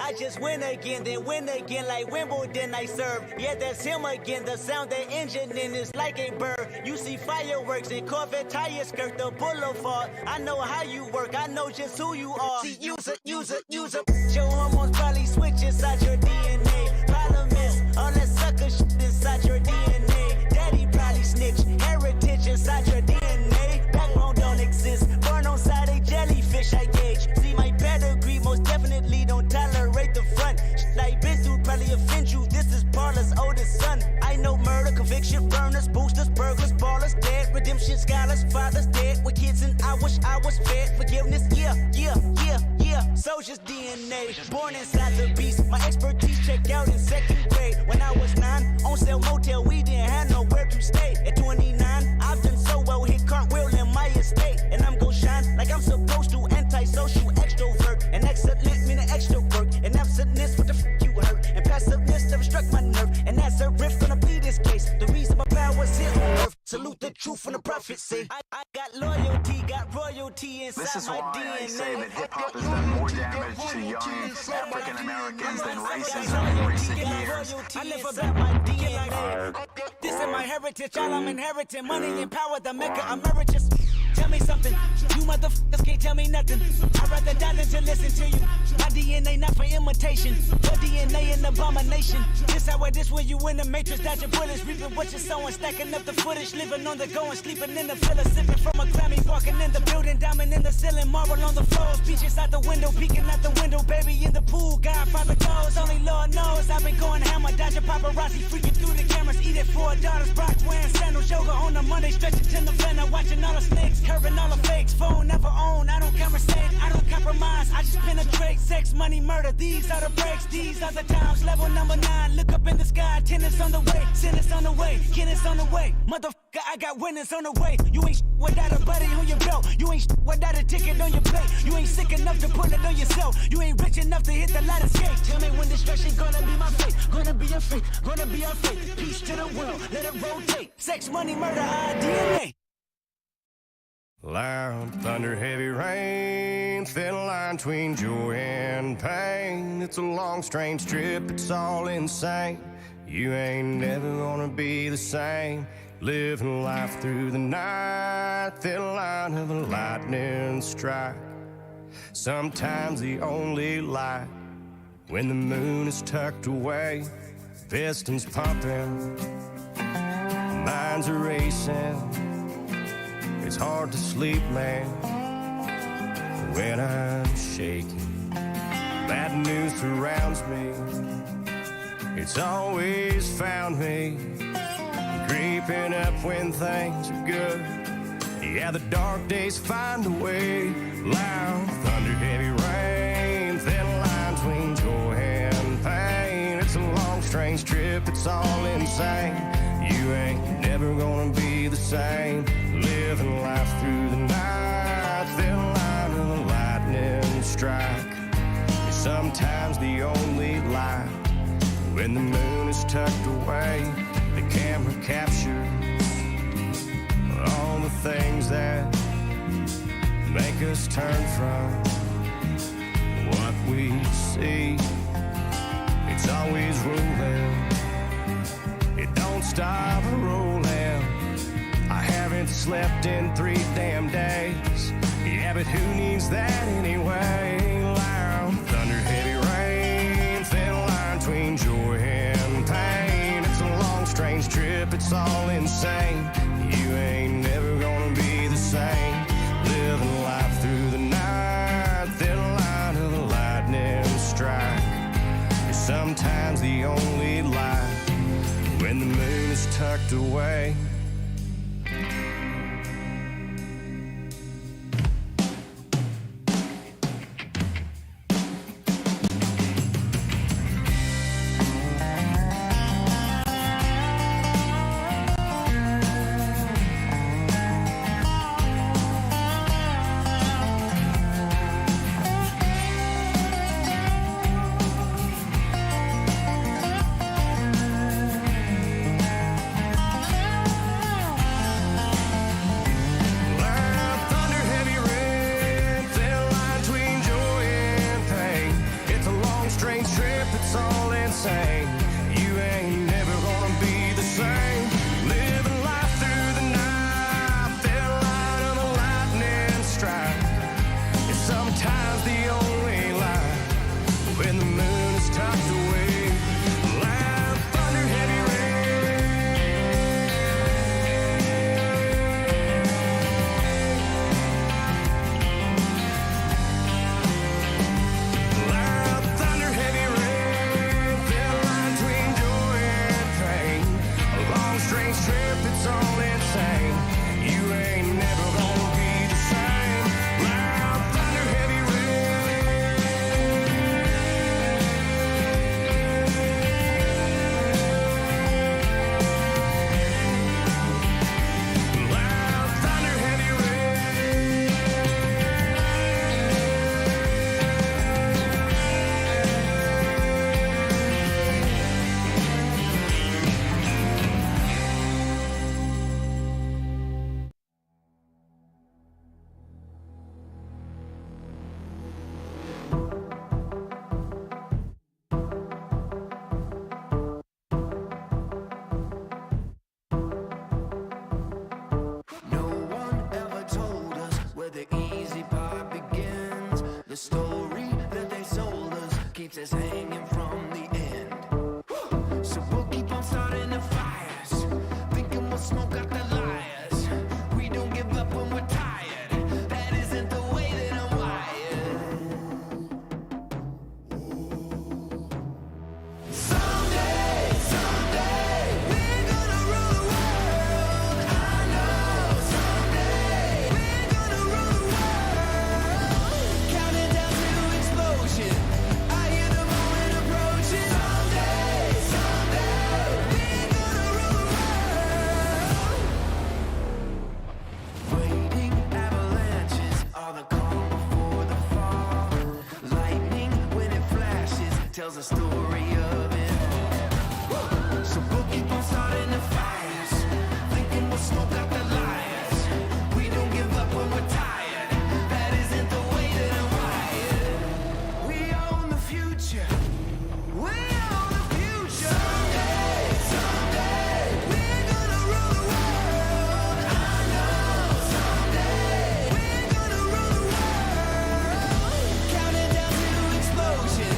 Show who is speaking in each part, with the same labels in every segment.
Speaker 1: I just win again, then win again like Wimbledon I serve. Yeah, that's him again. The sound that engine in is like a bird. You see fireworks and Corvette tires skirt the boulevard. I know how you work, I know just who you are. See, use it. Your hormones probably switch inside your DNA. Problem is, all that sucker shit inside your DNA. Daddy probably snitch, heritage inside your DNA. Backbone don't exist, born on side a jellyfish I gauge. See my pedigree, most definitely don't tolerate the front. Shit I been through probably offend you, this is Paula's oldest son. I know murder, conviction, burners, boosters, burglars, ballers, dead, redemption, scholars, fathers dead. With kids and I wish I was fed. Forgiveness, yeah. Soldier's DNA, born inside the beast. My expertise checked out in second grade. When I was 9, on sale motel, we didn't have nowhere to stay. At 29, I've done so well, hit cartwheel in my estate. And I'm gon' shine like I'm supposed to, antisocial extrovert. And excellent meaning extra work. And absentness, what the f you hurt. And passiveness never struck my nerve. And that's a riff gonna be this case. The reason my power's here on earth. Salute the truth and the prophecy. I got loyalty, got royalty inside
Speaker 2: this is
Speaker 1: my
Speaker 2: why
Speaker 1: DNA.
Speaker 2: I say that hip-hop has done more damage to young African Americans than racism in recent years.
Speaker 1: I live about my DNA. This is my heritage, all I'm inheriting. Money and power, the Mecca emeritus. Tell me something, you motherfuckers can't tell me nothing. I'd rather die than to listen to you. My DNA not for imitation, your DNA an abomination. This how it is when you in the matrix, dodging bullets, reaping what you're sowing, stacking up the footage, living on the go and sleeping in the villa, sipping from a Grammy, walking in the building, diamond in the ceiling, marble on the floors, beaches out the window, peeking out the window, baby in the pool, Godfather goes, only Lord knows. I've been going hammer, dodging paparazzi, freaking through the cameras, eating 4 daughters, Brock wearing sandals, yoga on a Monday, stretching to November, watching all the snakes, curving all the fakes, phone never own, I don't conversate, I don't compromise, I just penetrate, sex, money, murder, these are the breaks, these are the times, level number 9, look up in the sky, tenants on the way, sinners on the way, killers on the way, motherfucker, I got winners on the way, you ain't without a buddy on your belt, you ain't without a ticket on your plate, you ain't sick enough to put it on yourself, you ain't rich enough to hit the light escape, tell me when destruction gonna be my fate, gonna be a fate, gonna be our fate, peace to the world, let it rotate, sex, money, murder, our DNA.
Speaker 3: Loud thunder, heavy rain, thin line between joy and pain. It's a long, strange trip, it's all insane. You ain't never gonna be the same. Living life through the night, thin line of a lightning strike. Sometimes the only light when the moon is tucked away. Pistons pumping, minds are racing. It's hard to sleep, man, when I'm shaking. Bad news surrounds me. It's always found me creeping up when things are good. Yeah, the dark days find a way. Loud thunder, heavy rain, thin line between joy and pain. It's a long, strange trip, it's all insane. You ain't never gonna be the same. Living life through the night, thin line of a lightning strike. It's sometimes the only light when the moon is tucked away. The camera captures all the things that make us turn from what we see. It's always rolling, it don't stop rolling. I haven't slept in 3 damn days. Yeah, but who needs that anyway? Loud thunder, heavy rain, thin line between joy and pain. It's a long, strange trip, it's all insane. You ain't never gonna be the same. Living life through the night, thin line of a lightning strike. It's sometimes the only light when the moon is tucked away. strange trip, it's all insane. You ain't never gonna be the same. Living life through the night, the light of a lightning strike. It's sometimes the only light when the moon is tucked away. Loud thunder, heavy strange trip, it's all insane. You ain't never gonna be the same. Loud thunder, heavy rain. Loud thunder, heavy
Speaker 4: keeps us hanging from the end. So we'll keep on starting the fires, thinking we'll smoke out the liars. We don't give up when we're tired. That isn't the way that I'm wired. Someday, someday, we're gonna rule the world. I know someday we're gonna rule the world. Counting down to explosion. Tells a story of it. So we'll keep on starting the fires, thinking we'll smoke out the liars. We don't give up when we're tired. That isn't the way that I'm wired. We own the future. We own the future. Someday, someday, we're gonna rule the world. I know someday we're gonna rule the world. Counting down to explosion.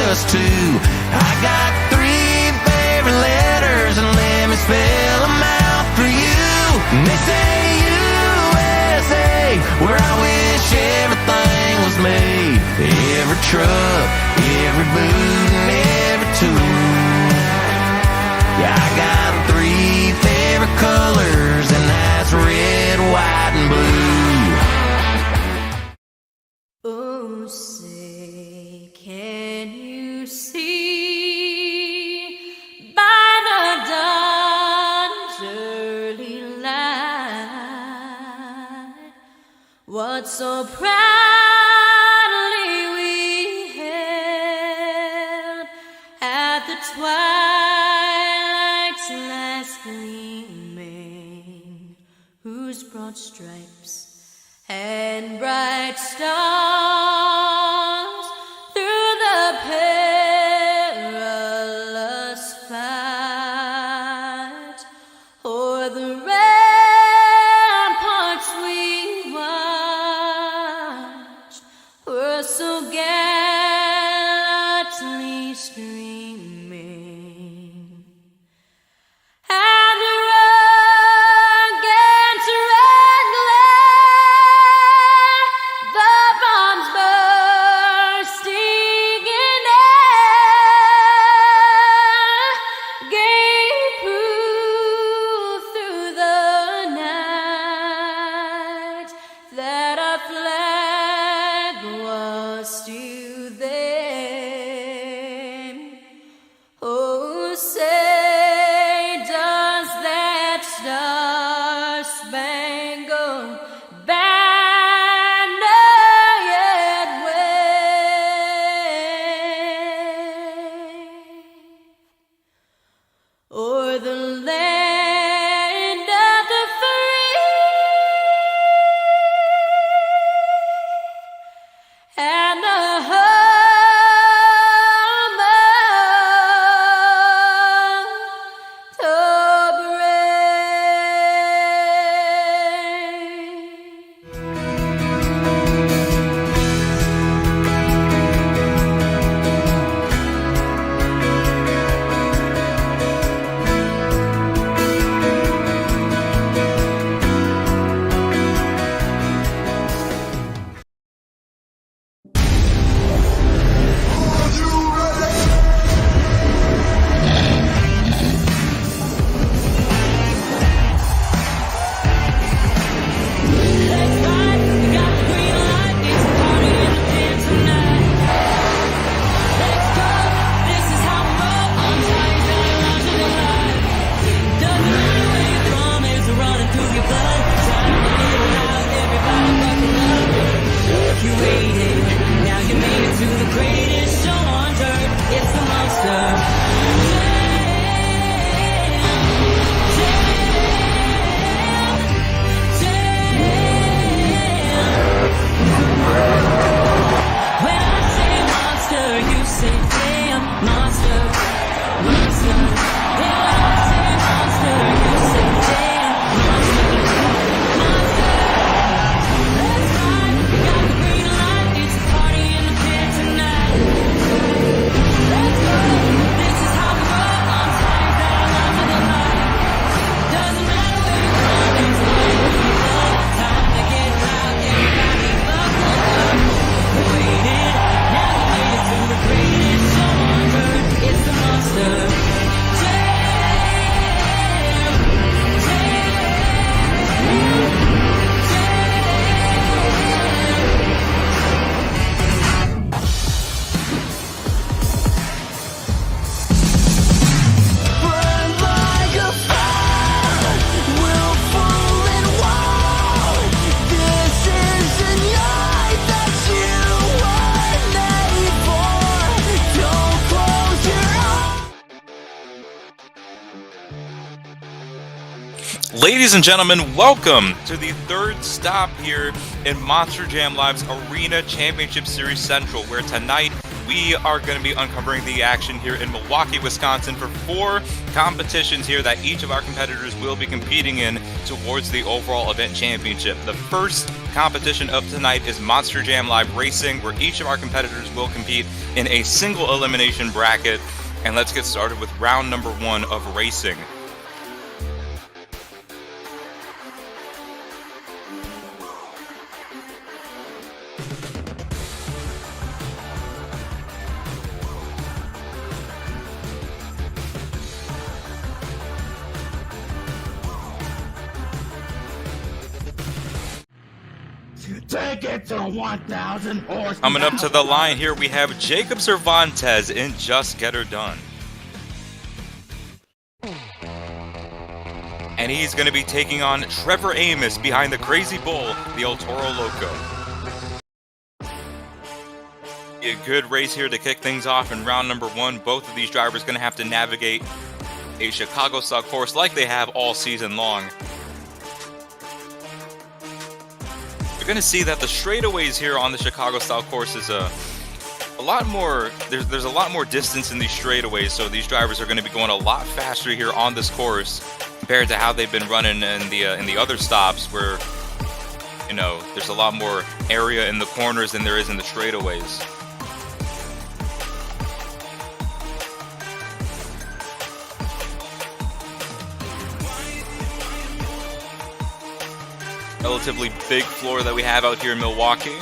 Speaker 4: just two. I got 3 favorite letters, and let me spell them out for you. And they say USA, where I wish everything was made. Every truck, every boot, and every tool. Yeah, I got 3 favorite colors, and that's red, white,
Speaker 5: What so proudly we hailed at the twilight's last gleaming, whose broad stripes and bright stars through the perilous fight o'er the ramparts we watched were so gallantly streaming. And the rugged red glare, the bombs bursting in air, gave proof through the night that our flag was still there. Oh, say does that star-spangled banner yet wave o'er the land of the free and the home of the brave.
Speaker 6: Ladies and gentlemen, welcome to the third stop here in Monster Jam Live's Arena Championship Series Central, where tonight we are going to be uncovering the action here in Milwaukee, Wisconsin for 4 competitions here that each of our competitors will be competing in towards the overall event championship. The first competition of tonight is Monster Jam Live Racing, where each of our competitors will compete in a single elimination bracket. And let's get started with round number 1 of racing.
Speaker 7: Take it to 1,000 horse.
Speaker 6: Coming up to the line here, we have Jacob Cervantes in Just Get Her Done. And he's going to be taking on Trevor Amos behind the Crazy Bull, the El Toro Loco. A good race here to kick things off in round number 1. Both of these drivers going to have to navigate a Chicago style course like they have all season long. You're going to see that the straightaways here on the Chicago style course is a lot more. There's a lot more distance in these straightaways, so these drivers are going to be going a lot faster here on this course compared to how they've been running in the other stops, where there's a lot more area in the corners than there is in the straightaways. Relatively big floor that we have out here in Milwaukee.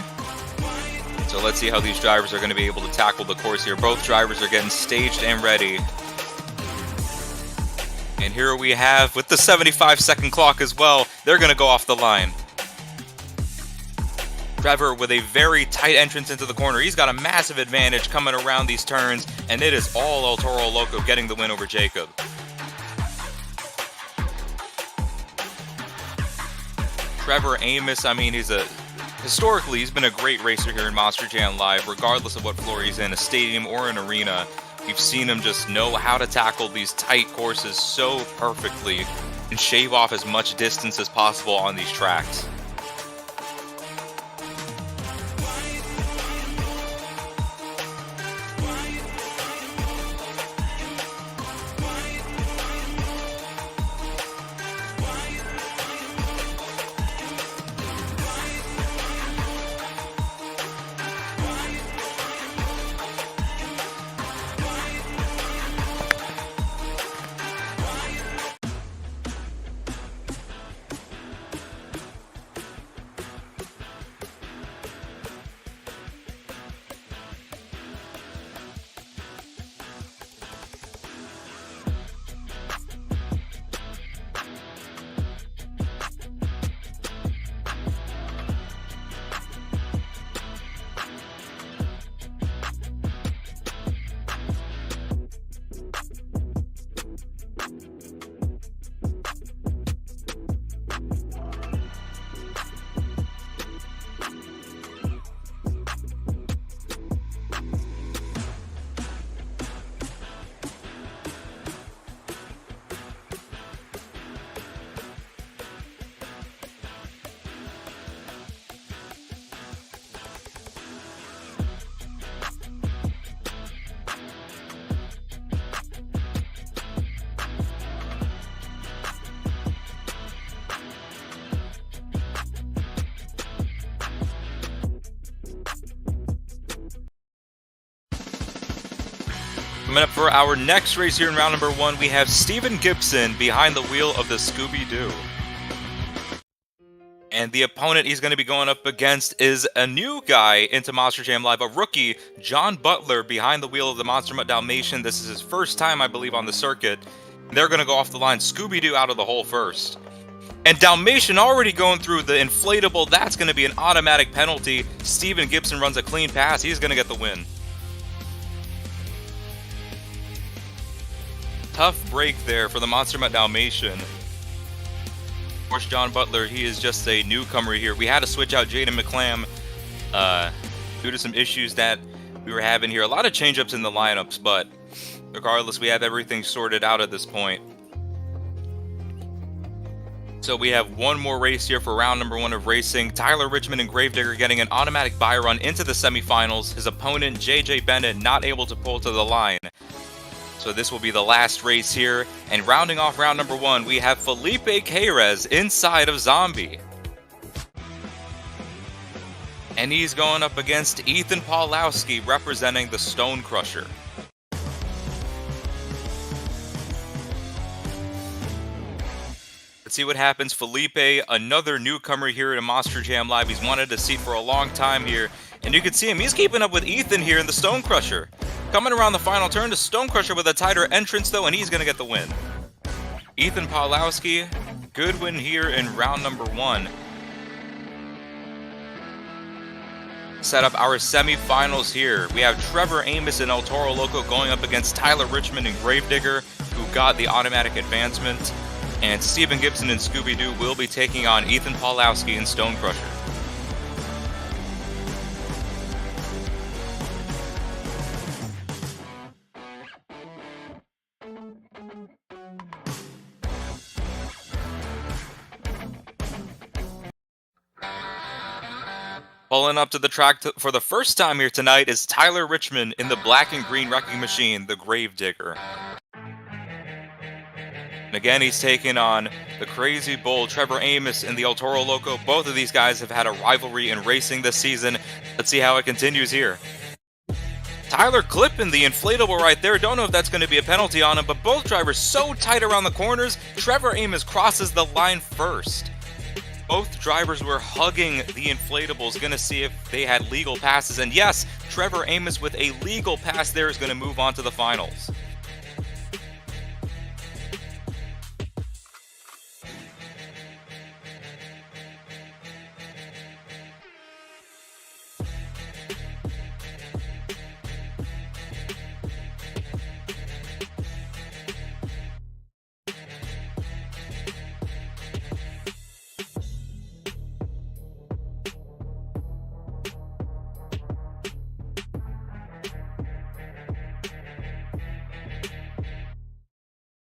Speaker 6: So let's see how these drivers are going to be able to tackle the course here. Both drivers are getting staged and ready. And here we have, with the 75-second clock as well, they're going to go off the line. Trevor with a very tight entrance into the corner. He's got a massive advantage coming around these turns, and it is all El Toro Loco getting the win over Jacob. Trevor Amos, I mean, historically, he's been a great racer here in Monster Jam Live, regardless of what floor he's in, a stadium or an arena. We've seen him just know how to tackle these tight courses so perfectly and shave off as much distance as possible on these tracks. Coming up for our next race here in round number 1, we have Steven Gibson behind the wheel of the Scooby-Doo. And the opponent he's going to be going up against is a new guy into Monster Jam Live, a rookie, John Butler, behind the wheel of the Monster Mutt Dalmatian. This is his first time, I believe, on the circuit. They're going to go off the line. Scooby-Doo out of the hole first. And Dalmatian already going through the inflatable. That's going to be an automatic penalty. Steven Gibson runs a clean pass. He's going to get the win. Tough break there for the Monster Mutt Dalmatian. Of course, John Butler, he is just a newcomer here. We had to switch out Jaden McClam due to some issues that we were having here. A lot of change-ups in the lineups, but regardless, we have everything sorted out at this point. So we have one more race here for round number 1 of racing. Tyler Richmond and Gravedigger getting an automatic bye run into the semifinals. His opponent, JJ Bennett, not able to pull to the line. So this will be the last race here. And rounding off round number 1, we have Felipe Queiroz inside of Zombie. And he's going up against Ethan Pawlowski representing the Stone Crusher. Let's see what happens. Felipe, another newcomer here in Monster Jam Live. He's wanted a seat for a long time here. And you can see him. He's keeping up with Ethan here in the Stone Crusher. Coming around the final turn to Stone Crusher with a tighter entrance, though, and he's going to get the win. Ethan Pawlowski, good win here in round number 1. Set up our semifinals here. We have Trevor Amos and El Toro Loco going up against Tyler Richmond and Gravedigger, who got the automatic advancement. And Steven Gibson and Scooby-Doo will be taking on Ethan Pawlowski and Stone Crusher. Pulling up to the track for the first time here tonight is Tyler Richmond in the black and green wrecking machine, the Gravedigger. And again, he's taking on the Crazy Bull, Trevor Amos, in the El Toro Loco. Both of these guys have had a rivalry in racing this season. Let's see how it continues here. Tyler clipping the inflatable right there. Don't know if that's going to be a penalty on him, but both drivers so tight around the corners. Trevor Amos crosses the line first. Both drivers were hugging the inflatables, going to see if they had legal passes. And yes, Trevor Amos with a legal pass there is going to move on to the finals.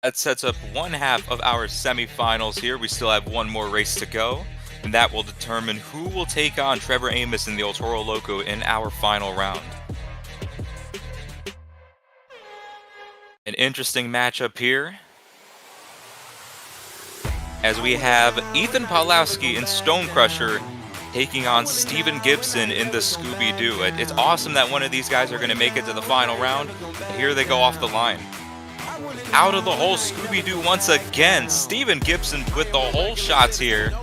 Speaker 6: That sets up one half of our semifinals here. We still have one more race to go, and that will determine who will take on Trevor Amos in the El Toro Loco in our final round. An interesting matchup here, as we have Ethan Pawlowski and Stone Crusher taking on Steven Gibson in the Scooby-Doo. It's awesome that one of these guys are going to make it to the final round. Here they go off the line. Out of the hole, Scooby-Doo once again. Steven Gibson with the hole shots here.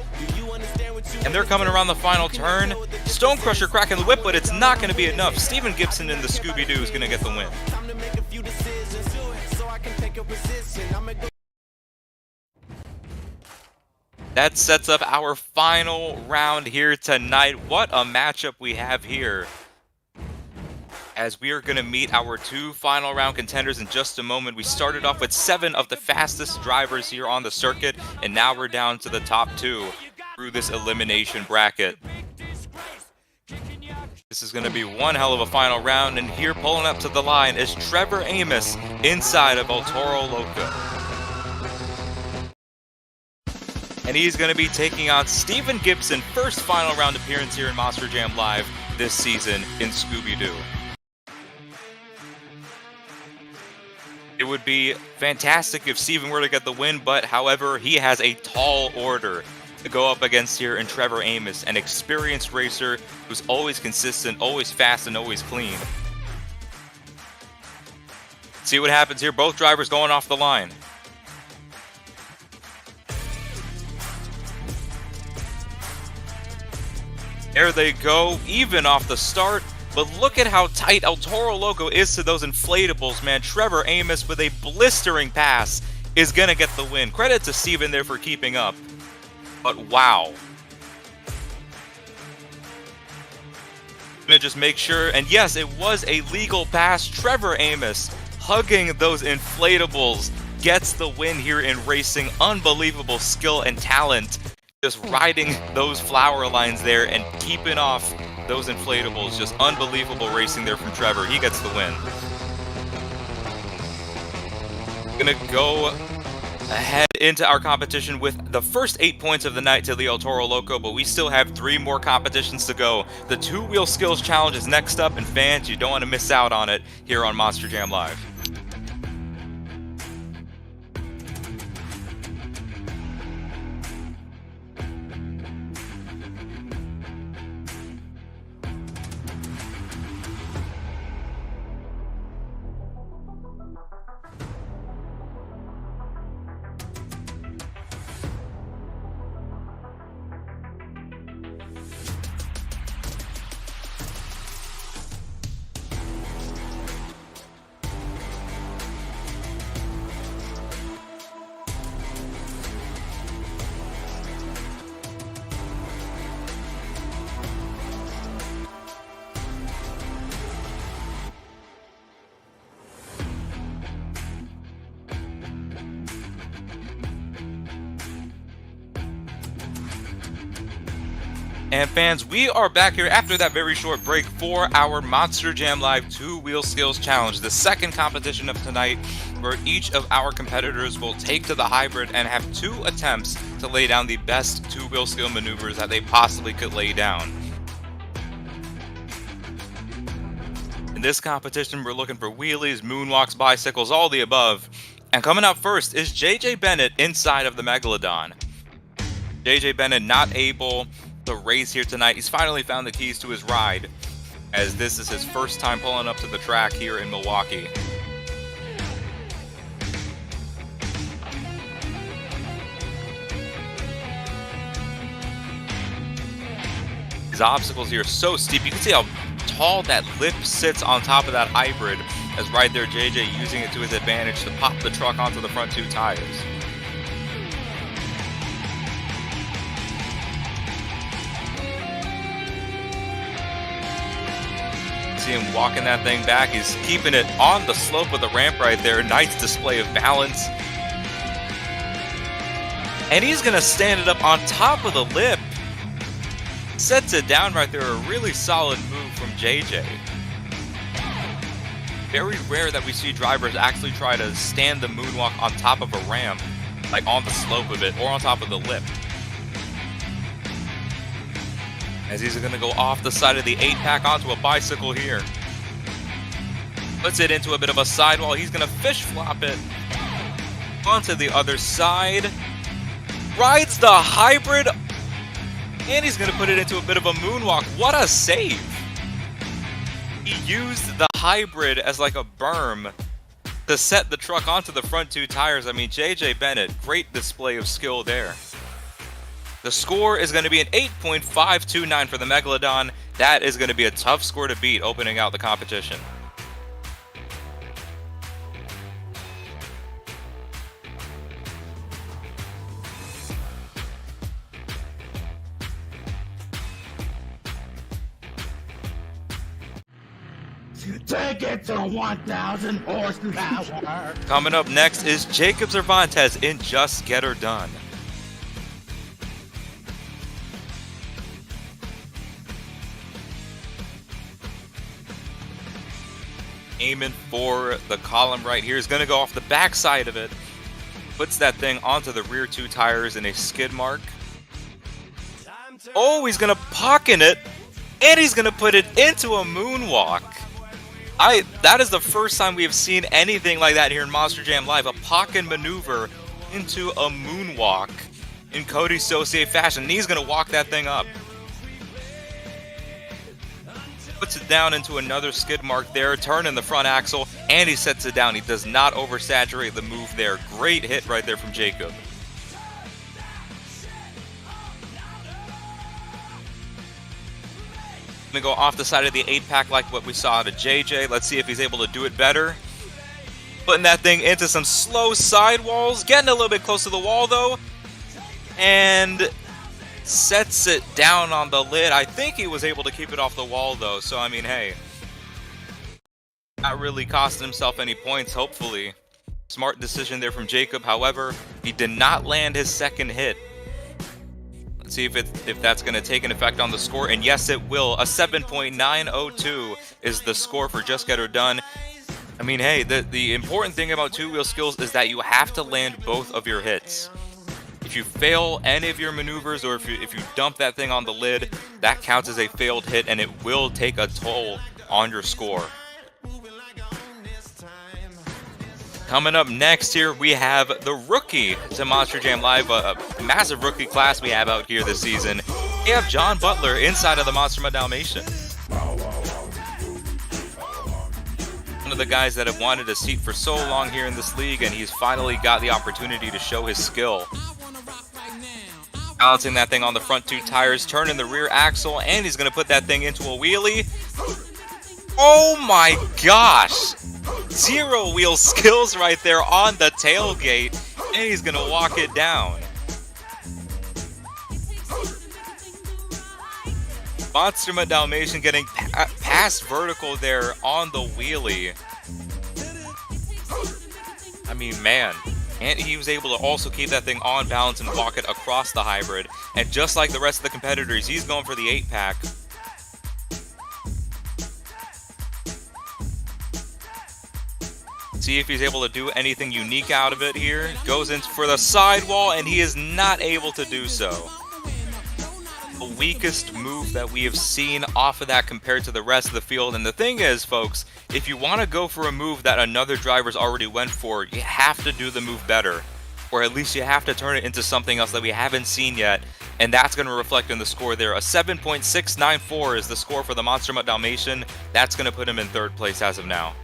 Speaker 6: And they're coming around the final turn. Stone Crusher cracking the whip, but it's not going to be enough. Steven Gibson in the Scooby-Doo is going to get the win. That sets up our final round here tonight. What a matchup we have here, as we are going to meet our two final round contenders in just a moment. We started off with 7 of the fastest drivers here on the circuit, and now we're down to the top 2 through this elimination bracket. This is going to be one hell of a final round, and here pulling up to the line is Trevor Amos inside of El Toro Loco. And he's going to be taking on Steven Gibson, first final round appearance here in Monster Jam Live this season in Scooby-Doo. It would be fantastic if Steven were to get the win, but however, he has a tall order to go up against here in Trevor Amos, an experienced racer who's always consistent, always fast, and always clean. See what happens here. Both drivers going off the line. There they go, even off the start. But look at how tight El Toro Loco is to those inflatables, man. Trevor Amos with a blistering pass is going to get the win. Credit to Steven there for keeping up. But wow. Gonna just make sure, and yes, it was a legal pass. Trevor Amos hugging those inflatables gets the win here in racing. Unbelievable skill and talent. Just riding those flower lines there and keeping off those inflatables. Just unbelievable racing there from Trevor. He gets the win. Gonna go ahead into our competition with the first 8 points of the night to the El Toro Loco, but we still have 3 more competitions to go. The 2-wheel skills challenge is next up, and fans, you don't want to miss out on it here on Monster Jam Live. And fans, we are back here after that very short break for our Monster Jam Live 2 Wheel Skills Challenge, the second competition of tonight, where each of our competitors will take to the hybrid and have 2 attempts to lay down the best 2-wheel skill maneuvers that they possibly could lay down. In this competition, we're looking for wheelies, moonwalks, bicycles, all the above. And coming up first is JJ Bennett inside of the Megalodon. JJ Bennett not able to race here tonight. He's finally found the keys to his ride, as this is his first time pulling up to the track here in Milwaukee. These obstacles here are so steep. You can see how tall that lip sits on top of that hybrid, as right there JJ using it to his advantage to pop the truck onto the front 2 tires. See him walking that thing back. He's keeping it on the slope of the ramp right there. Nice display of balance. And he's going to stand it up on top of the lip. Sets it down right there. A really solid move from JJ. Very rare that we see drivers actually try to stand the moonwalk on top of a ramp, like on the slope of it or on top of the lip. As he's going to go off the side of the 8-pack onto a bicycle here. Puts it into a bit of a sidewall. He's going to fish flop it onto the other side. Rides the hybrid. And he's going to put it into a bit of a moonwalk. What a save. He used the hybrid as like a berm to set the truck onto the front 2 tires. I mean, JJ Bennett, great display of skill there. The score is going to be an 8.529 for the Megalodon. That is going to be a tough score to beat opening out the competition.
Speaker 7: Take it to 1,000 horsepower.
Speaker 6: Coming up next is Jacob Cervantes in Just Get Her Done. Aiming for the column right here. Is going to go off the backside of it. Puts that thing onto the rear 2 tires in a skid mark. Oh, he's going to pocket it. And he's going to put it into a moonwalk. That is the first time we have seen anything like that here in Monster Jam Live. A pocket maneuver into a moonwalk in Cody Saucier fashion. And he's going to walk that thing up. Puts it down into another skid mark there, turning the front axle, and he sets it down. He does not oversaturate the move there. Great hit right there from Jacob. Gonna go off the side of the 8-pack like what we saw out of JJ. Let's see if he's able to do it better. Putting that thing into some slow sidewalls, getting a little bit close to the wall though, and sets it down on the lid. I think he was able to keep it off the wall though, so I mean, hey, not really costing himself any points, hopefully. Smart decision there from Jacob. However, he did not land his second hit. Let's see if that's going to take an effect on the score, and yes it will. A 7.902 is the score for Just Get Her Done. I mean, hey, the important thing about 2-wheel skills is that you have to land both of your hits. If you fail any of your maneuvers, or if you dump that thing on the lid, that counts as a failed hit, and it will take a toll on your score. Coming up next here, we have the rookie to Monster Jam Live, a massive rookie class we have out here this season. We have John Butler inside of the Monster Dalmatian. One of the guys that have wanted a seat for so long here in this league, and he's finally got the opportunity to show his skill. Balancing that thing on the front 2 tires, turning the rear axle, and he's going to put that thing into a wheelie. Oh my gosh! 0 wheel skills right there on the tailgate, and he's going to walk it down. Monster Dalmatian getting past vertical there on the wheelie. I mean, man. And he was able to also keep that thing on balance and walk it across the hybrid. And just like the rest of the competitors, he's going for the 8-pack. See if he's able to do anything unique out of it here. Goes in for the sidewall, and he is not able to do so. The weakest move that we have seen off of that compared to the rest of the field. And the thing is, folks, if you want to go for a move that another driver's already went for, you have to do the move better. Or at least you have to turn it into something else that we haven't seen yet. And that's going to reflect in the score there. A 7.694 is the score for the Monster Mutt Dalmatian. That's going to put him in 3rd place as of now.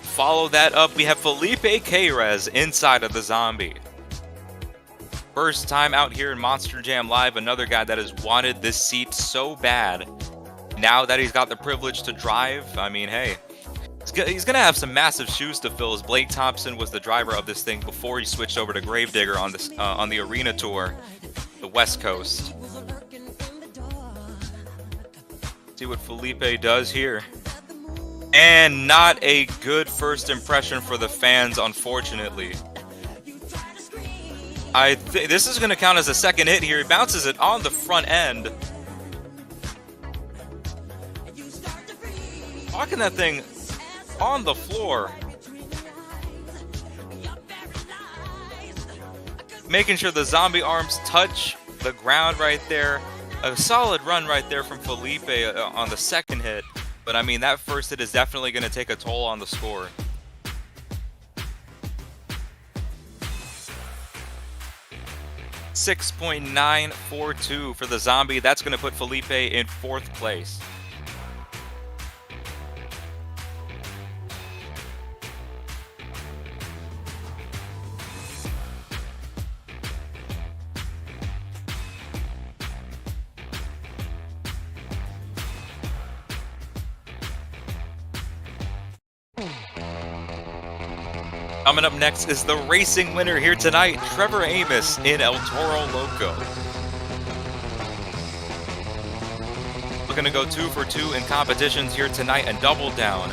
Speaker 6: Follow that up, we have Felipe Queiroz inside of the Zombie. First time out here in Monster Jam Live, another guy that has wanted this seat so bad. Now that he's got the privilege to drive, I mean, hey, he's going to have some massive shoes to fill, as Blake Thompson was the driver of this thing before he switched over to Gravedigger on the Arena Tour, the West Coast. See what Felipe does here. And not a good first impression for the fans, unfortunately. This is going to count as a second hit here. He bounces it on the front end. Walking that thing on the floor. Making sure the zombie arms touch the ground right there. A solid run right there from Felipe on the second hit. But I mean, that first hit is definitely going to take a toll on the score. .942 for the Zombie. That's going to put Felipe in 4th place. Coming up next is the racing winner here tonight, Trevor Amos in El Toro Loco. Looking to go 2 for 2 in competitions here tonight and double down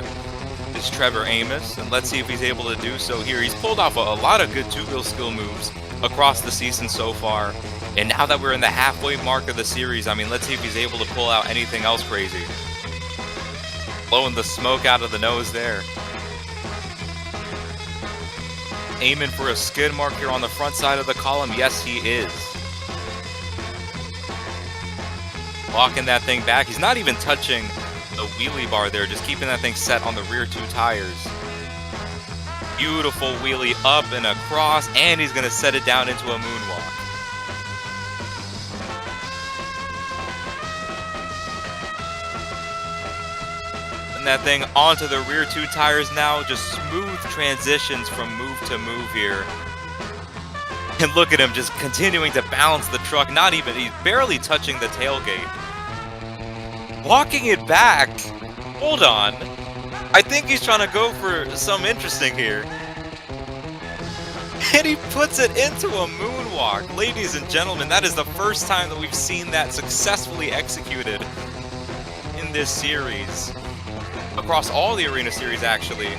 Speaker 6: is Trevor Amos. And let's see if he's able to do so here. He's pulled off a lot of good two-wheel skill moves across the season so far. And now that we're in the halfway mark of the series, I mean, let's see if he's able to pull out anything else crazy. Blowing the smoke out of the nose there. Aiming for a skid mark here on the front side of the column. Yes, he is. Walking that thing back. He's not even touching the wheelie bar there, just keeping that thing set on the rear 2 tires. Beautiful wheelie up and across, and he's going to set it down into a moonwalk. That thing onto the rear 2 tires now. Just smooth transitions from move to move here. And look at him just continuing to balance the truck. He's barely touching the tailgate. Walking it back. Hold on. I think he's trying to go for some interesting here. And he puts it into a moonwalk. Ladies and gentlemen, that is the first time that we've seen that successfully executed in this series. Across all the Arena Series, actually.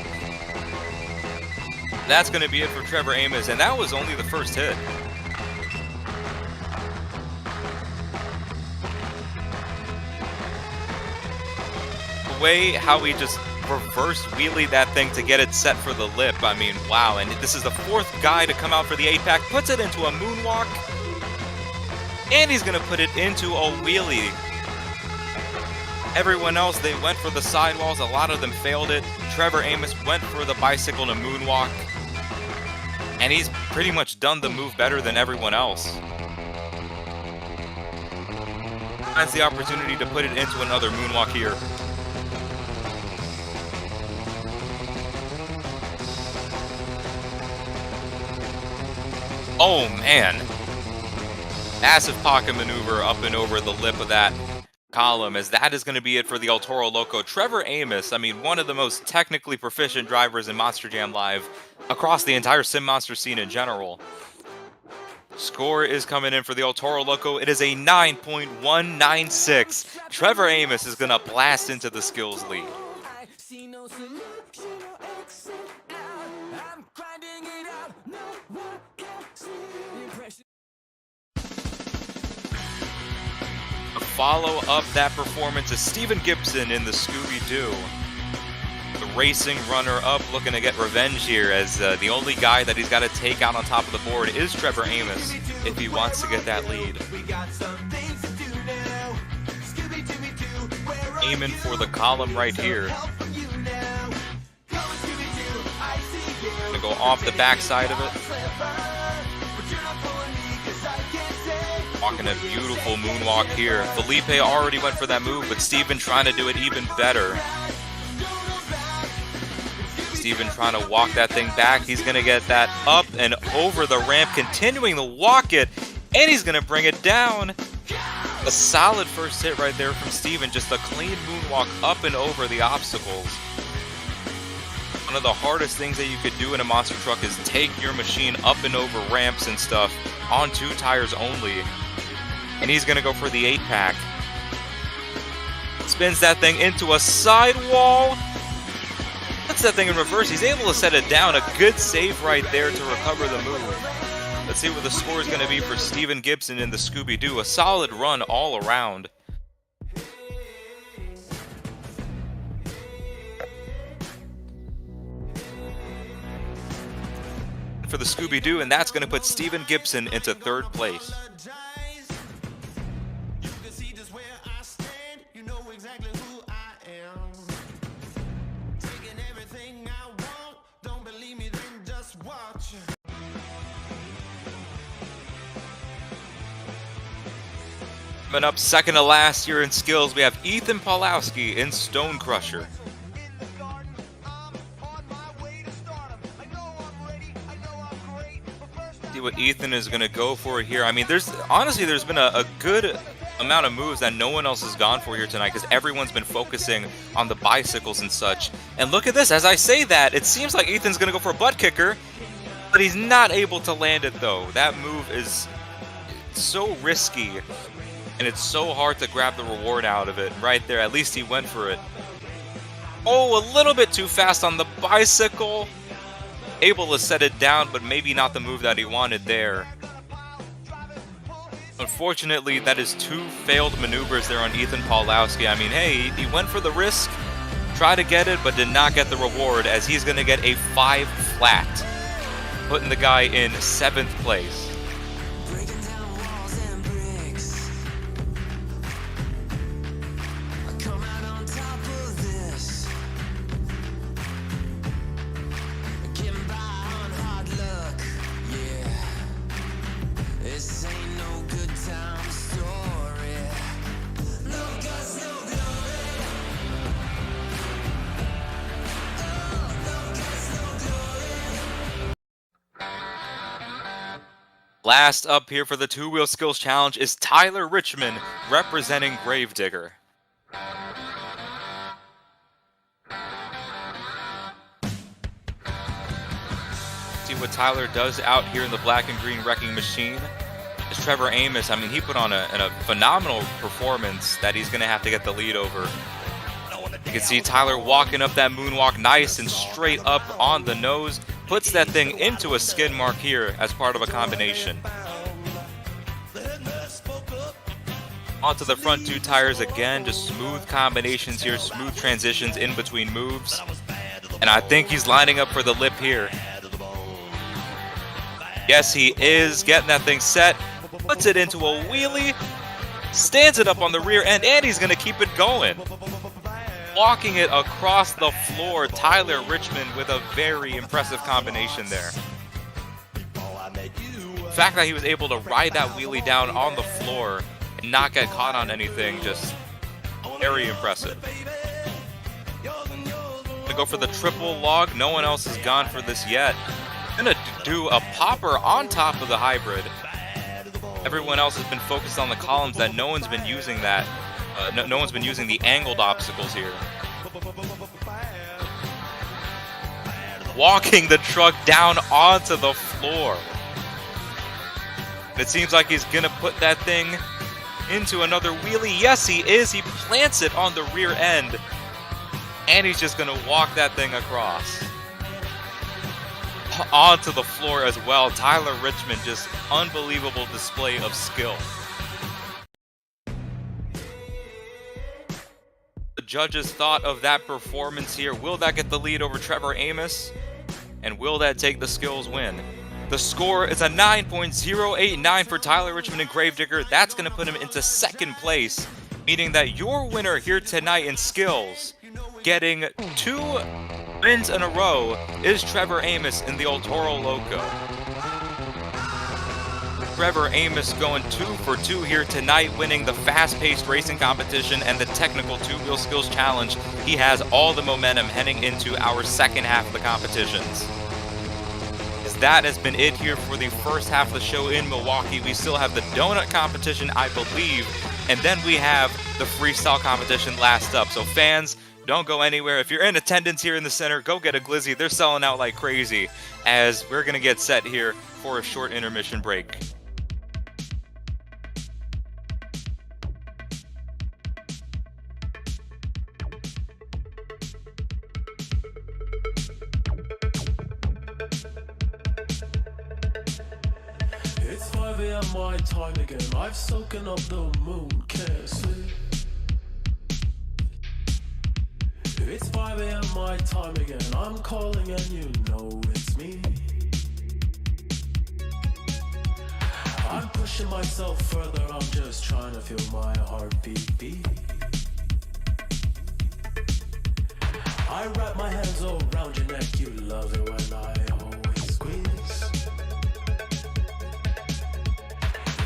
Speaker 6: That's going to be it for Trevor Amos, and that was only the first hit. The way how he just reverse wheelie that thing to get it set for the lip, I mean, wow. And this is the 4th guy to come out for the 8-pack, puts it into a moonwalk, and he's going to put it into a wheelie. Everyone else, they went for the sidewalls. A lot of them failed it. Trevor Amos went for the bicycle to moonwalk. And he's pretty much done the move better than everyone else. Finds the opportunity to put it into another moonwalk here. Oh, man. Massive pocket maneuver up and over the lip of that column, as that is going to be it for the El Toro Loco. Trevor Amos, I mean, one of the most technically proficient drivers in Monster Jam Live across the entire Sim Monster scene in general. Score is coming in for the El Toro Loco. It is a 9.196. Trevor Amos is going to blast into the skills lead. Follow up that performance is Steven Gibson in the Scooby-Doo. The racing runner-up looking to get revenge here, as the only guy that he's got to take out on top of the board is Trevor Amos if he wants to get that lead. Aiming for the column right here. Gonna go off the backside of it. Walking a beautiful moonwalk here. Felipe already went for that move, but Steven trying to do it even better. Steven trying to walk that thing back. He's going to get that up and over the ramp, continuing to walk it, and he's going to bring it down. A solid first hit right there from Steven. Just a clean moonwalk up and over the obstacles. One of the hardest things that you could do in a monster truck is take your machine up and over ramps and stuff on 2 tires only. And he's going to go for the 8-pack. Spins that thing into a sidewall. Puts that thing in reverse. He's able to set it down. A good save right there to recover the move. Let's see what the score is going to be for Steven Gibson in the Scooby-Doo. A solid run all around. For the Scooby-Doo, and that's going to put Steven Gibson into 3rd place. Coming up second to last here in skills, we have Ethan Pawlowski in Stone Crusher. See what Ethan is going to go for here. I mean, there's been a good amount of moves that no one else has gone for here tonight, because everyone's been focusing on the bicycles and such. And look at this, as I say that, it seems like Ethan's going to go for a butt kicker, but he's not able to land it though. That move is so risky, and it's so hard to grab the reward out of it. Right there, at least he went for it. Oh, a little bit too fast on the bicycle. Able to set it down, but maybe not the move that he wanted there. Unfortunately, that is 2 failed maneuvers there on Ethan Pawlowski. I mean, hey, he went for the risk, tried to get it, but did not get the reward, as he's going to get a 5 flat, putting the guy in 7th place. Last up here for the 2-wheel skills challenge is Tyler Richmond representing Gravedigger. See what Tyler does out here in the black and green wrecking machine. It's Trevor Amos. I mean, he put on a phenomenal performance that he's going to have to get the lead over. You can see Tyler walking up that moonwalk nice and straight up on the nose. Puts that thing into a skid mark here as part of a combination. Onto the front 2 tires again, just smooth combinations here, smooth transitions in between moves. And I think he's lining up for the lip here. Yes, he is getting that thing set, puts it into a wheelie, stands it up on the rear end, and he's going to keep it going. Walking it across the floor, Tyler Richmond with a very impressive combination there. The fact that he was able to ride that wheelie down on the floor and not get caught on anything, just very impressive. Gonna go for the triple log. No one else has gone for this yet. Gonna do a popper on top of the hybrid. Everyone else has been focused on the columns, that no one's been using that. No one's been using the angled obstacles here. Walking the truck down onto the floor. It seems like he's gonna put that thing into another wheelie. Yes, he is. He plants it on the rear end. And he's just gonna walk that thing across. Onto the floor as well. Tyler Richmond, just unbelievable display of skill. The judges thought of that performance here. Will that get the lead over Trevor Amos? And will that take the skills win? The score is a 9.089 for Tyler Richmond and Gravedigger. That's going to put him into second place, meaning that your winner here tonight in skills, getting 2 wins in a row, is Trevor Amos in the El Toro Loco. Trevor Amos going 2 for 2 here tonight, winning the fast-paced racing competition and the technical two-wheel skills challenge. He has all the momentum heading into our second half of the competitions. That has been it here for the first half of the show in Milwaukee. We still have the donut competition, I believe, and then we have the freestyle competition last up. So fans, don't go anywhere. If you're in attendance here in the center, go get a glizzy. They're selling out like crazy, as we're going to get set here for a short intermission break.
Speaker 4: It's 5 a.m. my time again. I've soaken up the moon, can't sleep. It's 5 a.m. my time again. I'm calling and you know it's me. I'm pushing myself further. I'm just trying to feel my heartbeat beat. I wrap my hands around your neck. You love it when I always squeeze.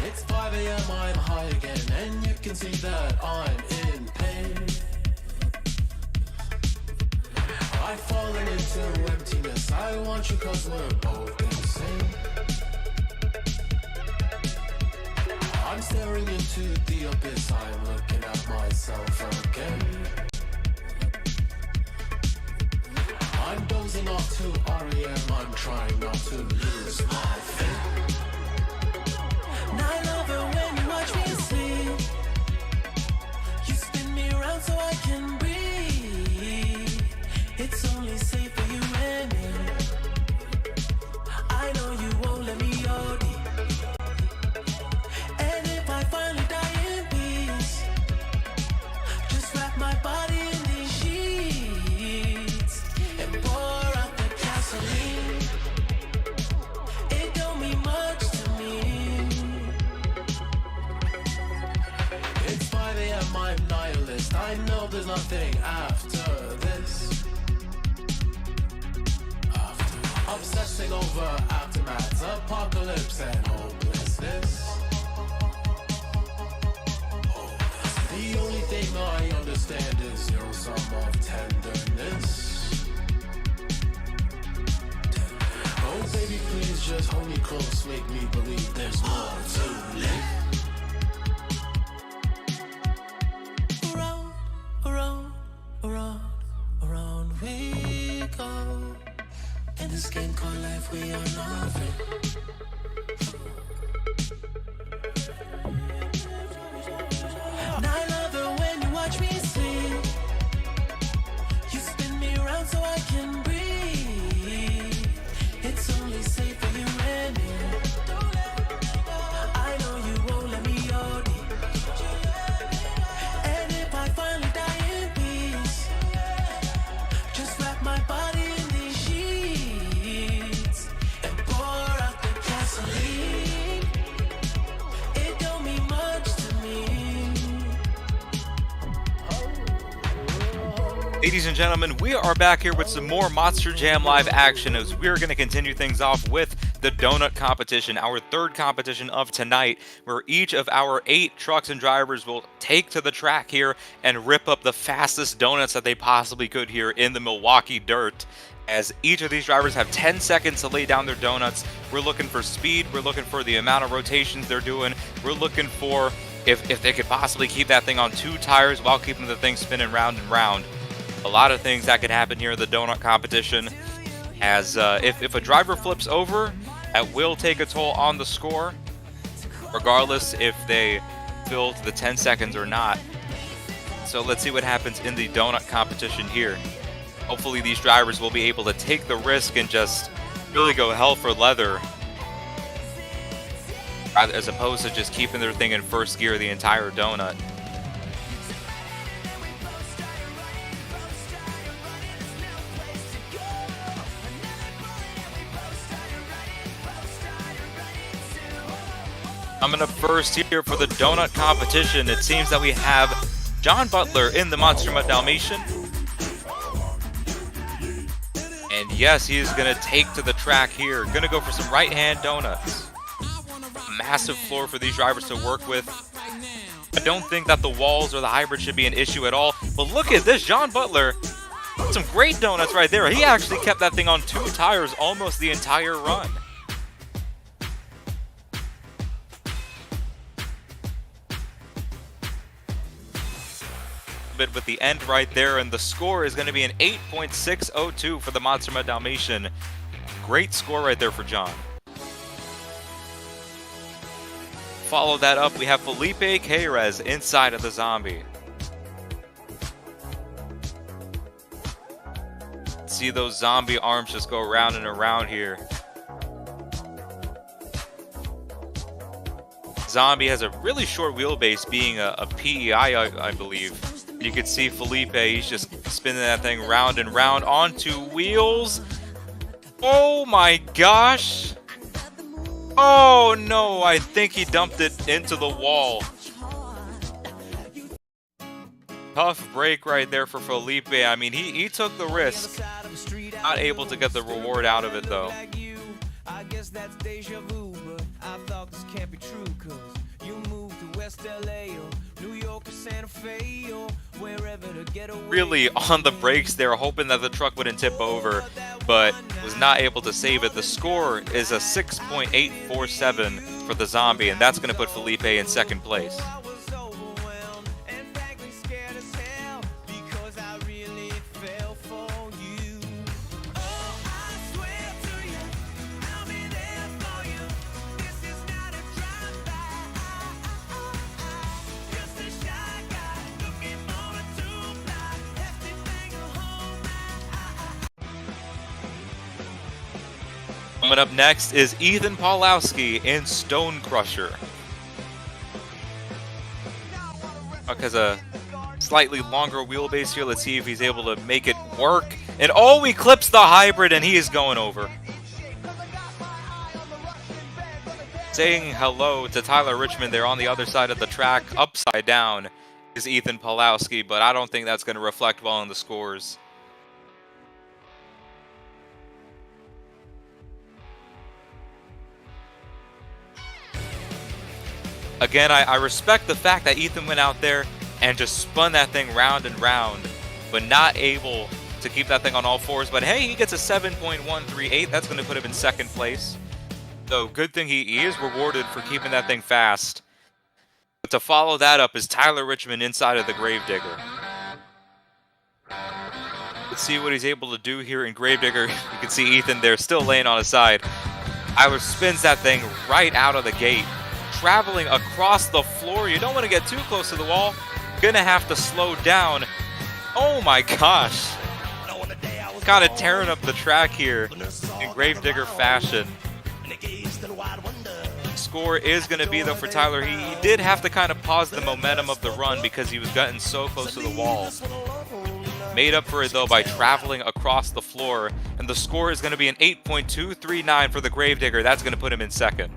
Speaker 4: It's 5 a.m. I'm high again, and you can see that I'm in pain. I've fallen into emptiness. I want you 'cause we're both insane. I'm staring into the abyss. I'm looking at myself again. I'm dozing off to REM. I'm trying not to lose my faith. I love it when you watch me sleep. You spin me around so I can breathe. It's only safe for you and me. I know you won't let me OD. And if I finally die in peace, just wrap my body in these sheets and pour out the gasoline. It don't mean much to me. It's 5 a.m. I'm nihilist. I know there's nothing after this. Obsessing over aftermaths, apocalypse, and hopelessness. The only thing I understand is your sum of tenderness. Oh baby, please just hold me close, make me believe there's more to live. Around, around, around, around we go. In this game called life, we are nothing. And I love it when you watch me sleep. You spin me around so I can breathe. It's only safe for you and me. I know you won't let me OD. And if I finally die in peace, just wrap my body in these sheets and pour out the gasoline. It don't mean much to me.
Speaker 6: Ladies and gentlemen, we are back here with some more Monster Jam Live action as we're going to continue things off with the donut competition, our third competition of tonight, where each of our 8 trucks and drivers will take to the track here and rip up the fastest donuts that they possibly could here in the Milwaukee dirt. As each of these drivers have 10 seconds to lay down their donuts. We're looking for speed, we're looking for the amount of rotations they're doing, we're looking for if they could possibly keep that thing on 2 tires while keeping the thing spinning round and round. A lot of things that could happen here in the donut competition, as if a driver flips over, that will take a toll on the score. regardless if they fill to the 10 seconds or not. So let's see what happens in the donut competition here. Hopefully these drivers will be able to take the risk and just really go hell for leather, as opposed to just keeping their thing in first gear the entire donut. Coming up first here for the donut competition, it seems that we have John Butler in the Monster Mutt Dalmatian. And yes, he is going to take to the track here. Going to go for some right-hand donuts. Massive floor for these drivers to work with. I don't think that the walls or the hybrid should be an issue at all. But look at this, John Butler. Some great donuts right there. He actually kept that thing on 2 tires almost the entire run. Bit with the end right there, and the score is going to be an 8.602 for the Monster Mutt Dalmatian. Great score right there for John. Follow that up, we have Felipe Queiroz inside of the Zombie. See those zombie arms just go around and around here. Zombie has a really short wheelbase, being a PEI, I believe. You can see Felipe, he's just spinning that thing round and round onto wheels. Oh my gosh. Oh no, I think he dumped it into the wall. Tough break right there for Felipe. I mean, he took the risk. Not able to get the reward out of it though.
Speaker 4: I guess that's deja vu, but I thought this can't be true, cause you moved to West LA or New York or Santa Fe or wherever to get away.
Speaker 6: Really on the brakes there, hoping that the truck wouldn't tip over, but was not able to save it. The score is a 6.847 for the Zombie, and that's going to put Felipe in second place. Coming up next is Ethan Pawlowski in Stone Crusher. Buck has a slightly longer wheelbase here. Let's see if he's able to make it work. And oh, he clips the hybrid and he is going over. Saying hello to Tyler Richmond there on the other side of the track, upside down, is Ethan Pawlowski, but I don't think that's going to reflect well on the scores. Again, I respect the fact that Ethan went out there and just spun that thing round and round, but not able to keep that thing on all fours. But hey, he gets a 7.138. That's going to put him in second place. So good thing he is rewarded for keeping that thing fast. But to follow that up is Tyler Richmond inside of the Gravedigger. Let's see what he's able to do here in Gravedigger. You can see Ethan there still laying on his side. Tyler spins that thing right out of the gate, traveling across the floor. You don't want to get too close to the wall. Gonna have to slow down. Oh my gosh. Kind of tearing up the track here in Gravedigger fashion. Score is going to be, though, for Tyler. He did have to kind of pause the momentum of the run because he was getting so close to the wall. Made up for it, though, by traveling across the floor. And the score is going to be an 8.239 for the Gravedigger. That's going to put him in second.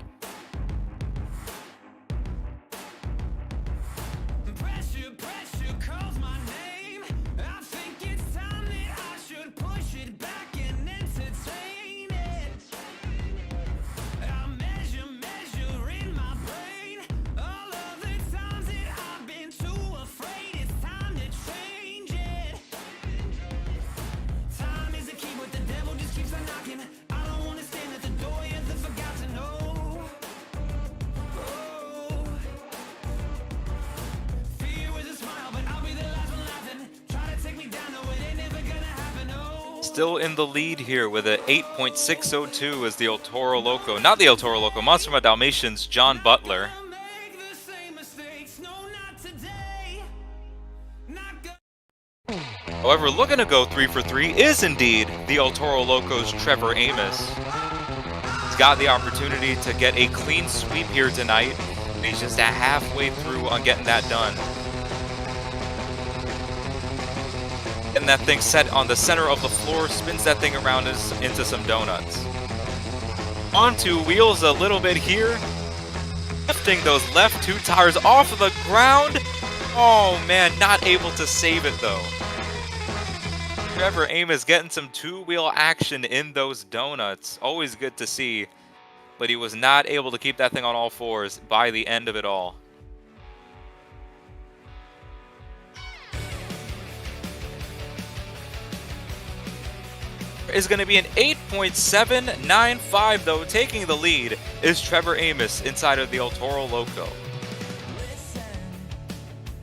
Speaker 6: Still in the lead here with an 8.602 as the El Toro Loco. Not the El Toro Loco, Monster Mutt Dalmatian's John Butler. However, looking to go 3 for 3 is indeed the El Toro Loco's Trevor Amos. He's got the opportunity to get a clean sweep here tonight, and he's just halfway through on getting that done. Getting that thing set on the center of the floor, spins that thing around into some donuts. Onto wheels a little bit here, lifting those left 2 tires off of the ground. Oh man, not able to save it though. Trevor Amos getting some 2-wheel action in those donuts. Always good to see. But he was not able to keep that thing on all fours by the end of it all. Is going to be an 8.795 though. Taking the lead is Trevor Amos inside of the El Toro Loco.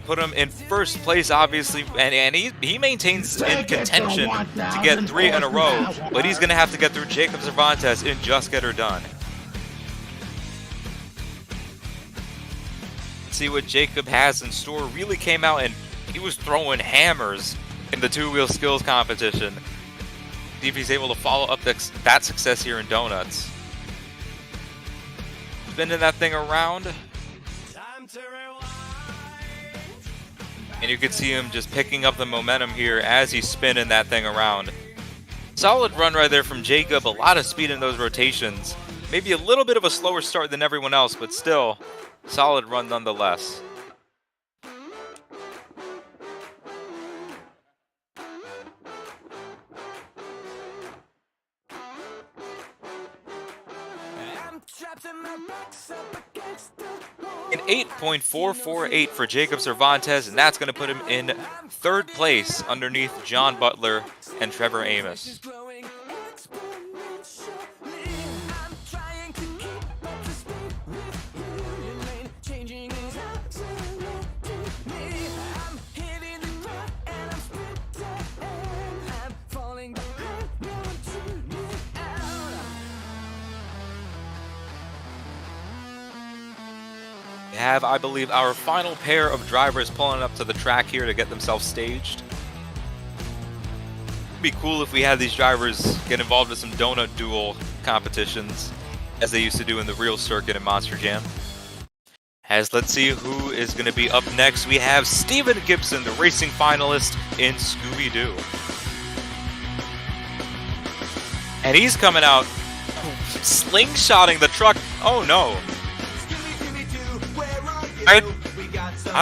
Speaker 6: Put him in first place, obviously, and he maintains in contention to get 3 in a row, but he's going to have to get through Jacob Cervantes and just get her done. See what Jacob has in store. Really came out and he was throwing hammers in the 2-wheel skills competition. See if he's able to follow up that success here in donuts. Spinning that thing around. And you can see him just picking up the momentum here as he's spinning that thing around. Solid run right there from Jacob. A lot of speed in those rotations. Maybe a little bit of a slower start than everyone else, but still, solid run nonetheless. An 8.448 for Jacob Cervantes, and that's going to put him in 3rd place underneath John Butler and Trevor Amos. We have, I believe, our final pair of drivers pulling up to the track here to get themselves staged. It'd be cool if we had these drivers get involved in some donut duel competitions, as they used to do in the real circuit in Monster Jam. As let's see who is going to be up next. We have Steven Gibson, the racing finalist in Scooby-Doo. And he's coming out slingshotting the truck. Oh no. I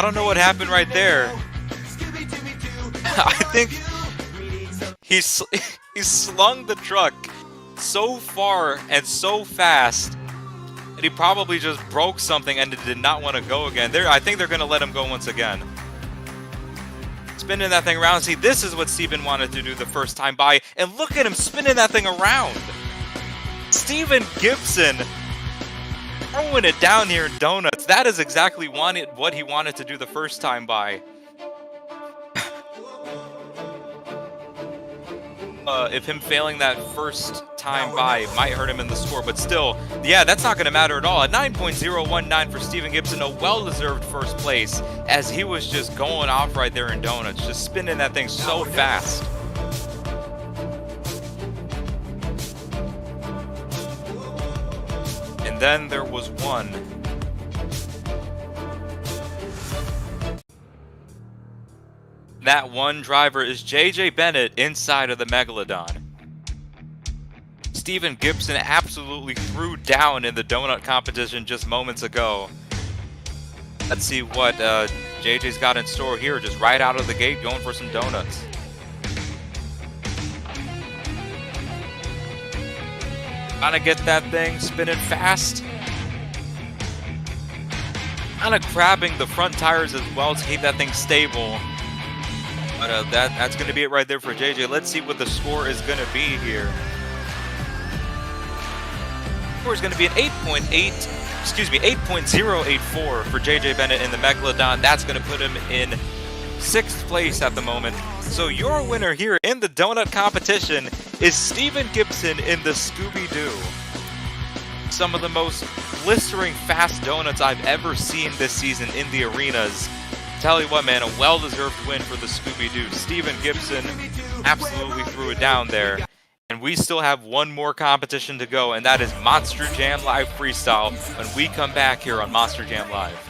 Speaker 6: don't know what happened right there. I think he slung the truck so far and so fast that he probably just broke something and did not want to go again. I think they're going to let him go once again. Spinning that thing around. See, this is what Steven wanted to do the first time by, and look at him spinning that thing around. Steven Gibson throwing it down here in donuts. That is exactly what he wanted to do the first time by. If him failing that first time by might hurt him in the score, but still, yeah, that's not going to matter at all. A 9.019 for Steven Gibson, a well-deserved first place, as he was just going off right there in donuts, just spinning that thing so fast. And then there was one. That one driver is JJ Bennett inside of the Megalodon. Steven Gibson absolutely threw down in the donut competition just moments ago. Let's see what JJ's got in store here, just right out of the gate, going for some donuts. Gotta get that thing spinning fast. Kind of grabbing the front tires as well to keep that thing stable. But that's going to be it right there for JJ. Let's see what the score is going to be here. The score is going to be an 8.084 for JJ Bennett in the Megalodon. That's going to put him in 6th place at the moment. So your winner here in the donut competition is Steven Gibson in the Scooby-Doo. Some of the most blistering fast donuts I've ever seen this season in the arenas. Tell you what, man, a well-deserved win for the Scooby-Doo. Steven Gibson absolutely threw it down there. And we still have one more competition to go, and that is Monster Jam Live Freestyle when we come back here on Monster Jam Live.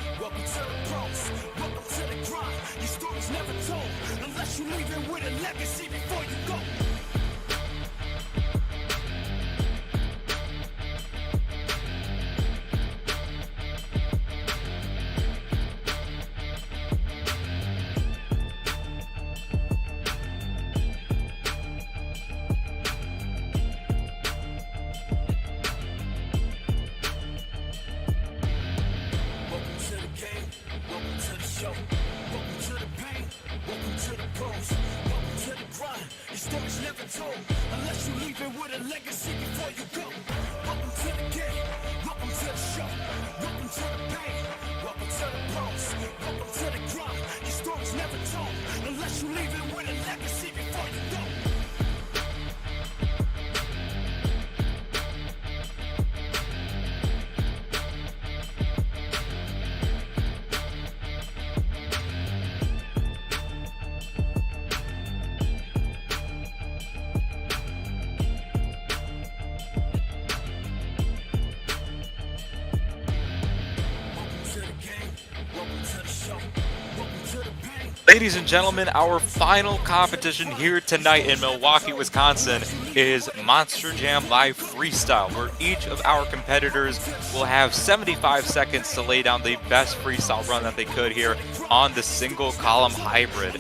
Speaker 6: Ladies and gentlemen, our final competition here tonight in Milwaukee, Wisconsin is Monster Jam Live Freestyle, where each of our competitors will have 75 seconds to lay down the best freestyle run that they could here on the single column hybrid.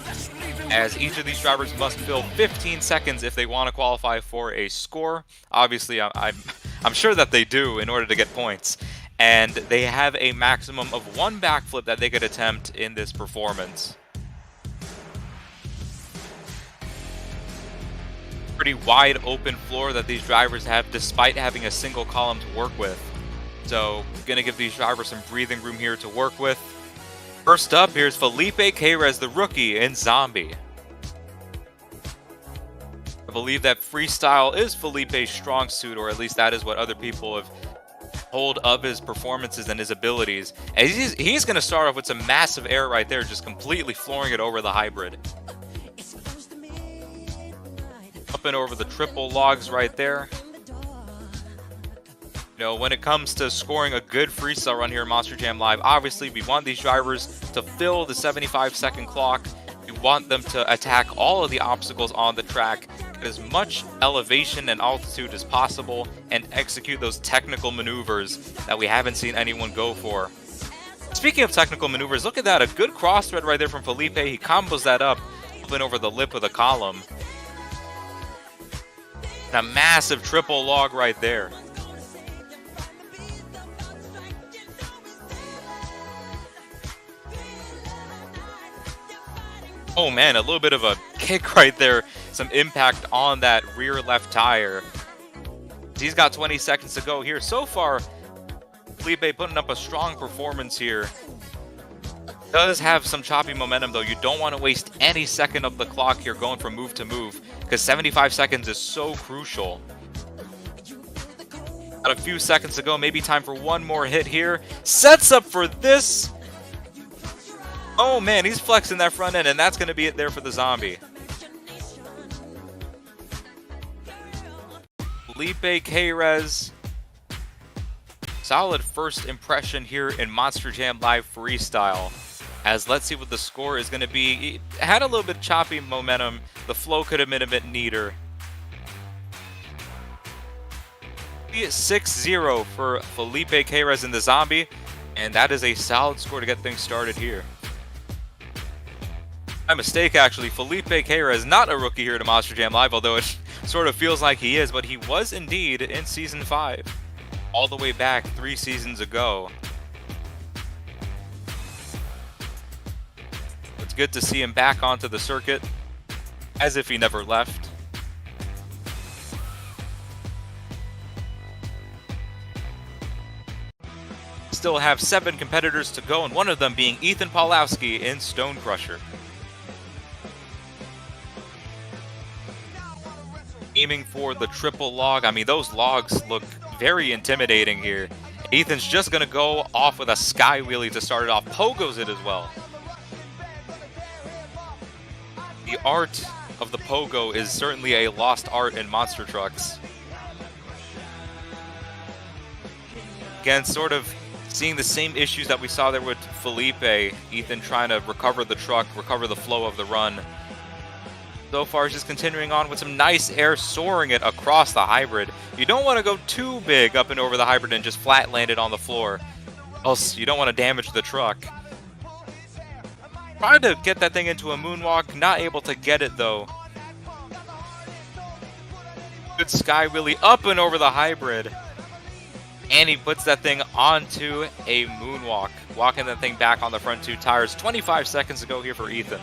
Speaker 6: As each of these drivers must fill 15 seconds if they want to qualify for a score. Obviously, I'm sure that they do in order to get points. And they have a maximum of one backflip that they could attempt in this performance. Pretty wide open floor that these drivers have despite having a single column to work with. So gonna give these drivers some breathing room here to work with. First up, here's Felipe Queiroz, the rookie in Zombie. I believe that freestyle is Felipe's strong suit, or at least that is what other people have told of his performances and his abilities. And he's gonna start off with some massive air right there, just completely flooring it over the hybrid. Up and over the triple logs right there. You know, when it comes to scoring a good freestyle run here in Monster Jam Live, obviously we want these drivers to fill the 75-second clock. We want them to attack all of the obstacles on the track, get as much elevation and altitude as possible, and execute those technical maneuvers that we haven't seen anyone go for. Speaking of technical maneuvers, look at that, a good cross thread right there from Felipe. He combos that up and over the lip of the column. A massive triple log right there. Oh man, a little bit of a kick right there. Some impact on that rear left tire. He's got 20 seconds to go here. So far, Felipe putting up a strong performance here. Does have some choppy momentum though. You don't want to waste any second of the clock here going from move to move, because 75 seconds is so crucial. Got a few seconds to go, maybe time for one more hit here. Sets up for this. Oh man, he's flexing that front end, and that's going to be it there for the Zombie. Felipe Queiroz. Solid first impression here in Monster Jam Live Freestyle. As let's see what the score is going to be. It had a little bit choppy momentum. The flow could have been a bit neater. 6-0 for Felipe Queiroz in the Zombie. And that is a solid score to get things started here. My mistake, actually. Felipe Queiroz, not a rookie here to Monster Jam Live, although it sort of feels like he is, but he was indeed in Season 5. All the way back 3 seasons ago. It's good to see him back onto the circuit, as if he never left. Still have 7 competitors to go, and one of them being Ethan Pawlowski in Stone Crusher. Aiming for the triple log. I mean, those logs look very intimidating here. Ethan's just going to go off with a sky wheelie to start it off. Pogos it as well. The art of the pogo is certainly a lost art in monster trucks. Again, sort of seeing the same issues that we saw there with Felipe. Ethan trying to recover the truck, recover the flow of the run. So far, just continuing on with some nice air, soaring it across the hybrid. You don't want to go too big up and over the hybrid and just flat land it on the floor, else you don't want to damage the truck. Trying to get that thing into a moonwalk, not able to get it though. Good sky wheelie up and over the hybrid. And he puts that thing onto a moonwalk, walking that thing back on the front two tires. 25 seconds to go here for Ethan.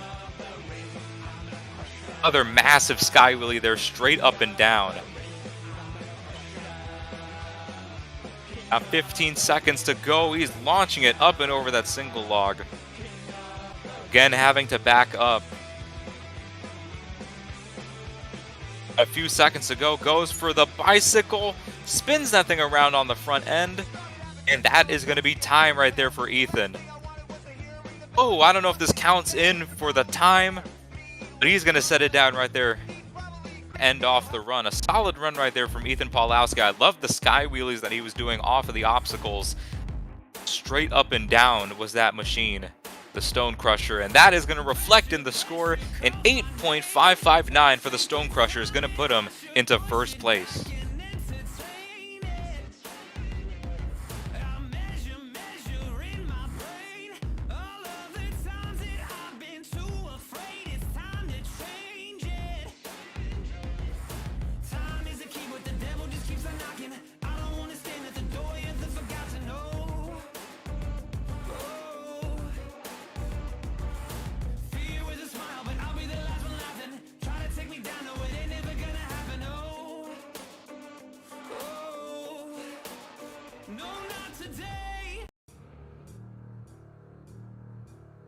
Speaker 6: Another massive sky wheelie there, straight up and down. Now 15 seconds to go. He's launching it up and over that single log. Again, having to back up. A few seconds to go. Goes for the bicycle. Spins that thing around on the front end. And that is going to be time right there for Ethan. Oh, I don't know if this counts in for the time. But he's going to set it down right there. End off the run. A solid run right there from Ethan Paulowski. I love the sky wheelies that he was doing off of the obstacles. Straight up and down was that machine. The Stone Crusher. And that is going to reflect in the score. An 8.559 for the Stone Crusher is going to put him into first place.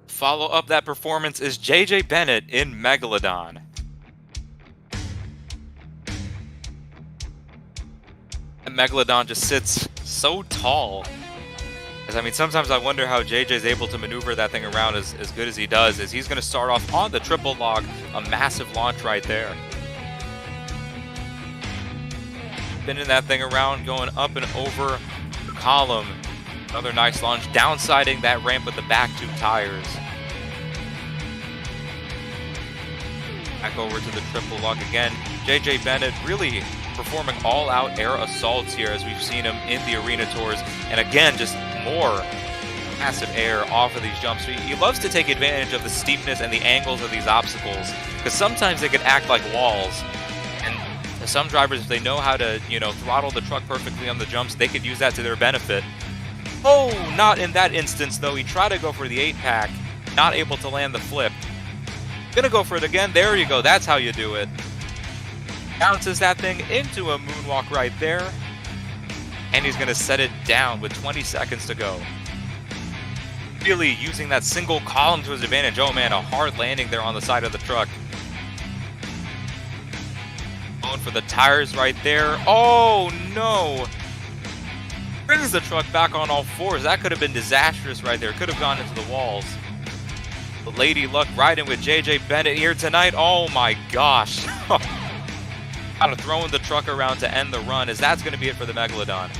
Speaker 6: Follow up that performance is JJ Bennett in Megalodon. And Megalodon just sits so tall. I mean, sometimes I wonder how JJ is able to maneuver that thing around as good as he does. As he's going to start off on the triple log, a massive launch right there. Spinning that thing around, going up and over the column. Another nice launch, downsiding that ramp with the back two tires. Back over to the triple log again. JJ Bennett really performing all-out air assaults here as we've seen him in the arena tours. And again, just more massive air off of these jumps. He loves to take advantage of the steepness and the angles of these obstacles because sometimes they can act like walls. And some drivers, if they know how to, throttle the truck perfectly on the jumps, they could use that to their benefit. Oh, not in that instance, though. He tried to go for the 8-pack, not able to land the flip. Gonna go for it again. There you go. That's how you do it. Bounces that thing into a moonwalk right there. And he's gonna set it down with 20 seconds to go. Really using that single column to his advantage. Oh man, a hard landing there on the side of the truck. Going for the tires right there. Oh no! Brings the truck back on all fours. That could have been disastrous right there. Could have gone into the walls. But Lady Luck riding with JJ Bennett here tonight. Oh my gosh. Kind of throwing the truck around to end the run, as that's going to be it for the Megalodon.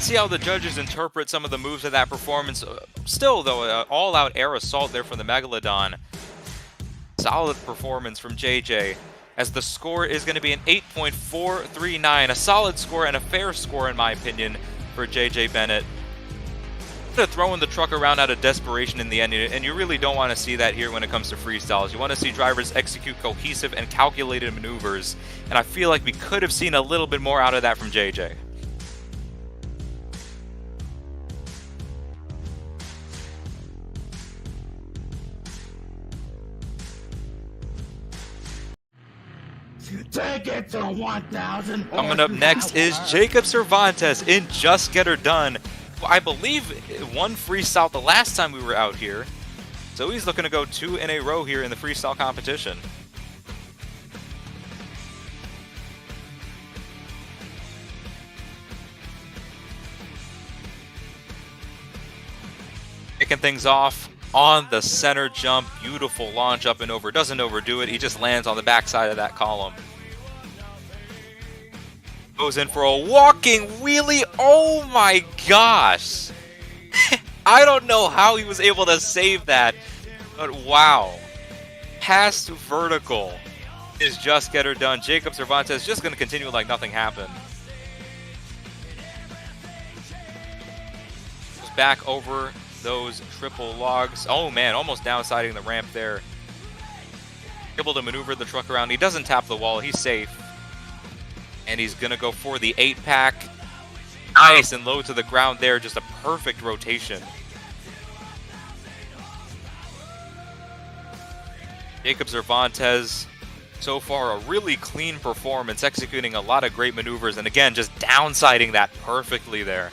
Speaker 6: See how the judges interpret some of the moves of that performance. Still, though, all-out air assault there from the Megalodon. Solid performance from JJ, as the score is going to be an 8.439. A solid score and a fair score, in my opinion, for JJ Bennett. Throwing the truck around out of desperation in the end, and you really don't want to see that here when it comes to freestyles. You want to see drivers execute cohesive and calculated maneuvers, and I feel like we could have seen a little bit more out of that from JJ.
Speaker 7: Take it to 1,000.
Speaker 6: Coming up next is Jacob Cervantes in Just Get Her Done. I believe won freestyle the last time we were out here, so he's looking to go 2 in a row here in the freestyle competition. Kicking things off on the center jump. Beautiful launch up and over. Doesn't overdo it. He just lands on the backside of that column. Goes in for a walking wheelie. Oh my gosh. I don't know how he was able to save that, but wow. Pass to vertical is just get her done. Jacob Cervantes just going to continue like nothing happened. Goes back over those triple logs. Oh man, almost downsiding the ramp there. Able to maneuver the truck around. He doesn't tap the wall. He's safe. And he's going to go for the 8-pack. Nice and low to the ground there. Just a perfect rotation. Jacob Cervantes, so far a really clean performance, executing a lot of great maneuvers, and again, just downsiding that perfectly there.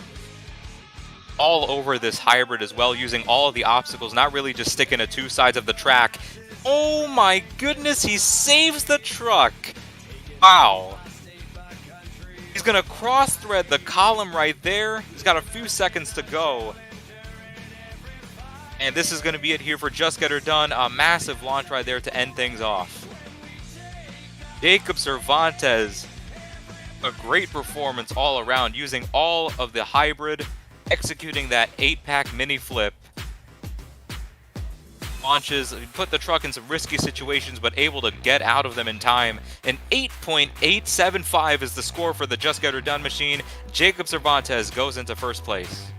Speaker 6: All over this hybrid as well, using all of the obstacles, not really just sticking to two sides of the track. Oh my goodness, he saves the truck. Wow. He's going to cross-thread the column right there. He's got a few seconds to go. And this is going to be it here for Just Get Her Done. A massive launch right there to end things off. Jacob Cervantes, a great performance all around, using all of the hybrid, executing that 8-pack mini flip. Launches, put the truck in some risky situations, but able to get out of them in time. An 8.875 is the score for the Just Get Her Done machine. Jacob Cervantes goes into first place.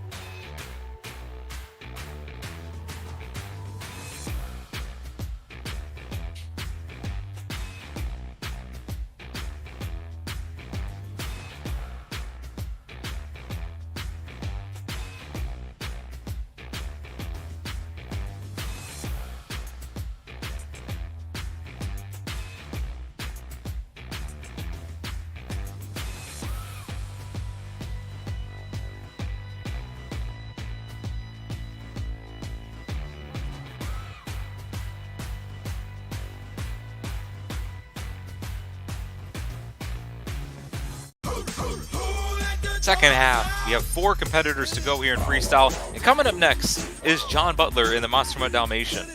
Speaker 6: Second half, we have 4 competitors to go here in freestyle, and coming up next is John Butler in the Monster Mud Dalmatian.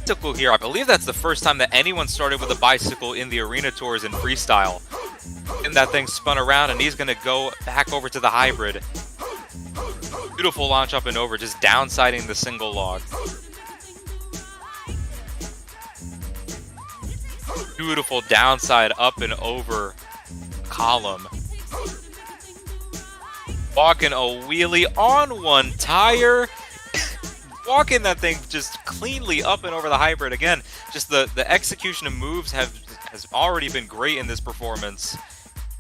Speaker 6: Bicycle here, I believe that's the first time that anyone started with a bicycle in the arena tours in freestyle. And that thing spun around, and he's going to go back over to the hybrid. Beautiful launch up and over, just downsiding the single log. Beautiful downside up and over column. Walking a wheelie on one tire. Walking that thing just cleanly up and over the hybrid. Again, just the execution of moves has already been great in this performance.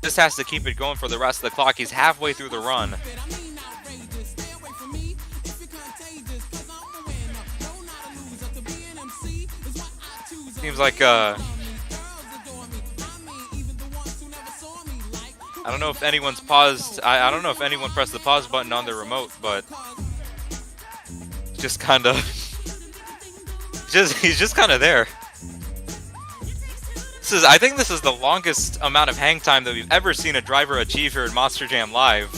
Speaker 6: Just has to keep it going for the rest of the clock. He's halfway through the run. Seems like I don't know if anyone's paused. I don't know if anyone pressed the pause button on their remote, but just kind of, he's just kind of there. I think this is the longest amount of hang time that we've ever seen a driver achieve here in Monster Jam Live.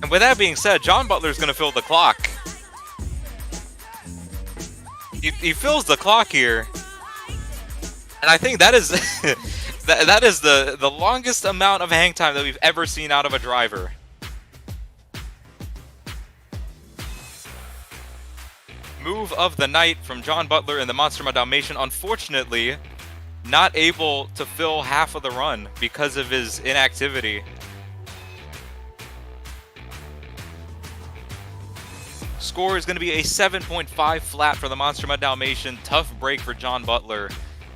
Speaker 6: And with that being said, John Butler's going to fill the clock. He fills the clock here, and I think that is. That is the longest amount of hang time that we've ever seen out of a driver. Move of the night from John Butler in the Monster Mud Dalmatian. Unfortunately, not able to fill half of the run because of his inactivity. Score is going to be a 7.5 flat for the Monster Mud Dalmatian. Tough break for John Butler,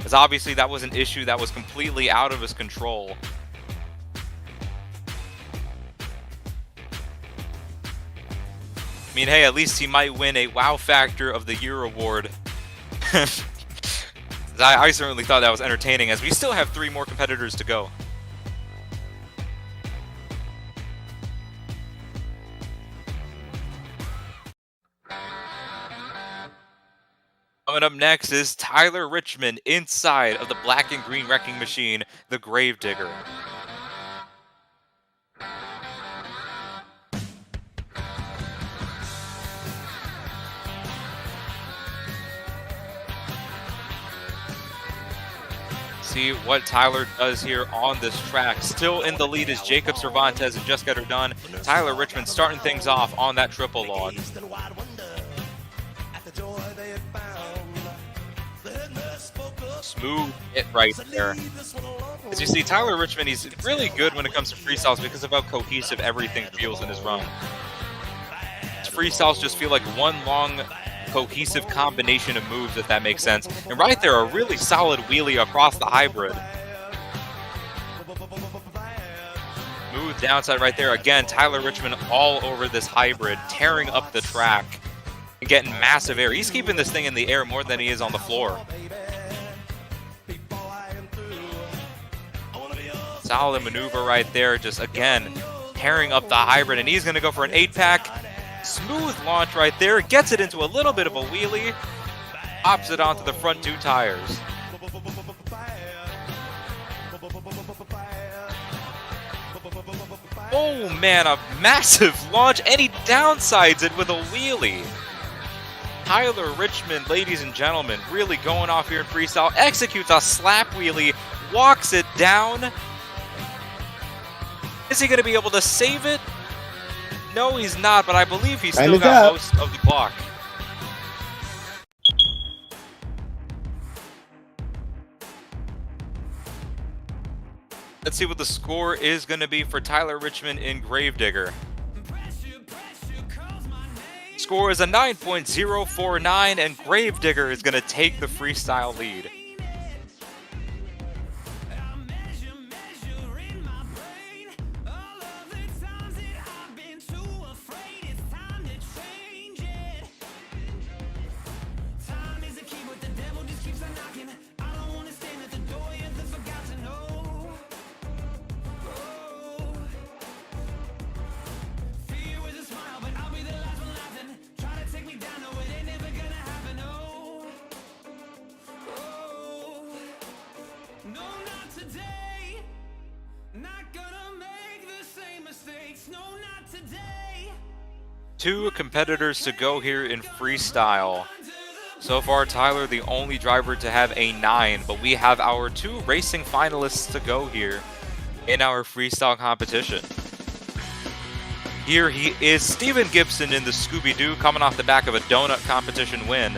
Speaker 6: as obviously that was an issue that was completely out of his control. I mean, hey, at least he might win a Wow Factor of the Year award. I certainly thought that was entertaining, as we still have 3 more competitors to go. Coming up next is Tyler Richmond inside of the black and green wrecking machine, the Gravedigger. See what Tyler does here on this track. Still in the lead is Jacob Cervantes and Just Get Her Done. Tyler Richmond starting things off on that triple log. Smooth hit right there. As you see, Tyler Richmond, he's really good when it comes to freestyles because of how cohesive everything feels in his run. His freestyles just feel like one long, cohesive combination of moves, if that makes sense. And right there, a really solid wheelie across the hybrid. Smooth downside right there. Again, Tyler Richmond all over this hybrid, tearing up the track and getting massive air. He's keeping this thing in the air more than he is on the floor. Solid maneuver right there, just again, tearing up the hybrid, and he's going to go for an 8-pack. Smooth launch right there, gets it into a little bit of a wheelie, pops it onto the front two tires. Oh man, a massive launch, and he downsides it with a wheelie. Tyler Richmond, ladies and gentlemen, really going off here in freestyle, executes a slap wheelie, walks it down. Is he going to be able to save it? No, he's not, but I believe he's still got most of the clock. Let's see what the score is going to be for Tyler Richmond in Gravedigger. Score is a 9.049, and Gravedigger is going to take the freestyle lead. Two competitors to go here in freestyle. So far, Tyler, the only driver to have a 9, but we have our 2 racing finalists to go here in our freestyle competition. Here he is, Steven Gibson in the Scooby-Doo, coming off the back of a donut competition win.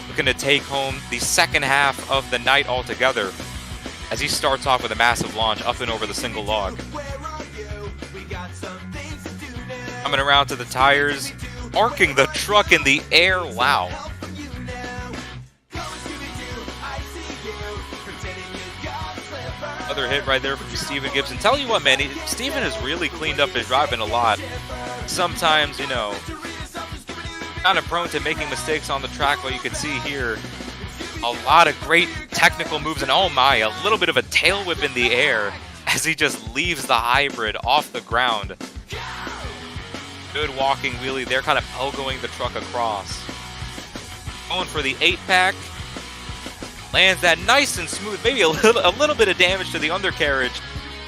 Speaker 6: Looking to take home the second half of the night altogether as he starts off with a massive launch up and over the single log. Coming around to the tires, arcing the truck in the air. Wow. Another hit right there from Steven Gibson. Tell you what, man, Steven has really cleaned up his driving a lot. Sometimes, you know, kind of prone to making mistakes on the track, but you can see here a lot of great technical moves, and oh my, a little bit of a tail whip in the air as he just leaves the hybrid off the ground. Good walking wheelie there, kind of pogoing the truck across. Going for the 8-pack. Lands that nice and smooth, maybe a little bit of damage to the undercarriage,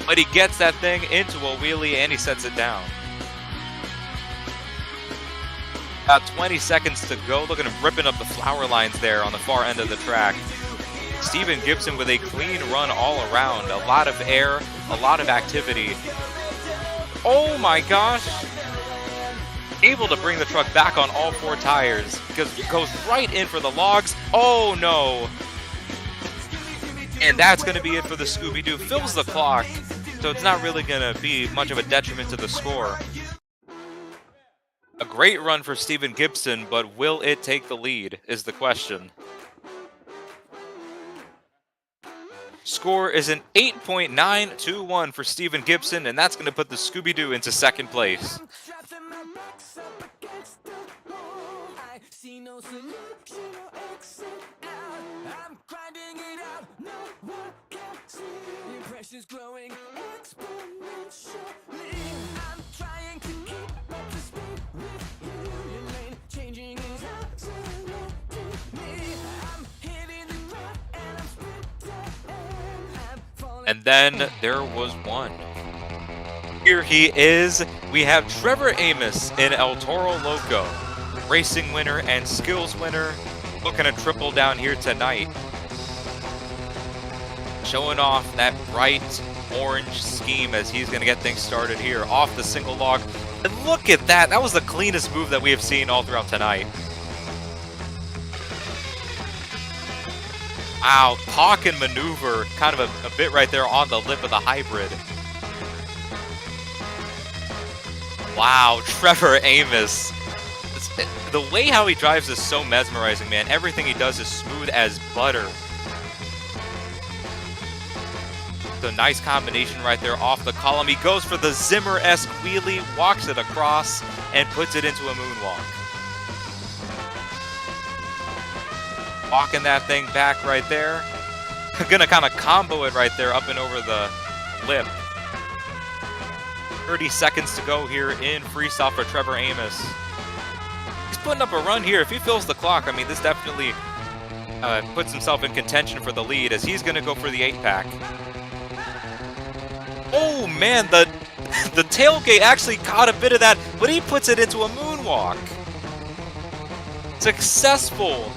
Speaker 6: but he gets that thing into a wheelie and he sets it down. About 20 seconds to go. Look at him ripping up the flower lines there on the far end of the track. Steven Gibson with a clean run all around. A lot of air, a lot of activity. Oh my gosh. Able to bring the truck back on all 4 tires because it goes right in for the logs. Oh no. And that's going to be it for the Scooby-Doo. Fills the clock, so it's not really going to be much of a detriment to the score. A great run for Steven Gibson, but will it take the lead is the question. Score is an 8.921 for Steven Gibson, and that's going to put the Scooby-Doo into second place.
Speaker 4: Impressions growing exponentially. I'm trying to keep up to speed with you. Your lane changing is absolutely me.
Speaker 6: And then there was one. Here he is. We have Trevor Amos in El Toro Loco. Racing winner and skills winner. Looking to triple down here tonight. Showing off that bright orange scheme as he's going to get things started here. Off the single log. And look at that. That was the cleanest move that we have seen all throughout tonight. Wow, talk and maneuver. Kind of a bit right there on the lip of the hybrid. Wow, Trevor Amos. The way how he drives is so mesmerizing, man. Everything he does is smooth as butter. So nice combination right there off the column. He goes for the Zimmer-esque wheelie, walks it across, and puts it into a moonwalk. Walking that thing back right there. Gonna kind of combo it right there up and over the lip. 30 seconds to go here in freestyle for Trevor Amos. He's putting up a run here. If he fills the clock, I mean, this definitely puts himself in contention for the lead as he's going to go for the 8-pack. Oh, man, the tailgate actually caught a bit of that, but he puts it into a moonwalk. Successful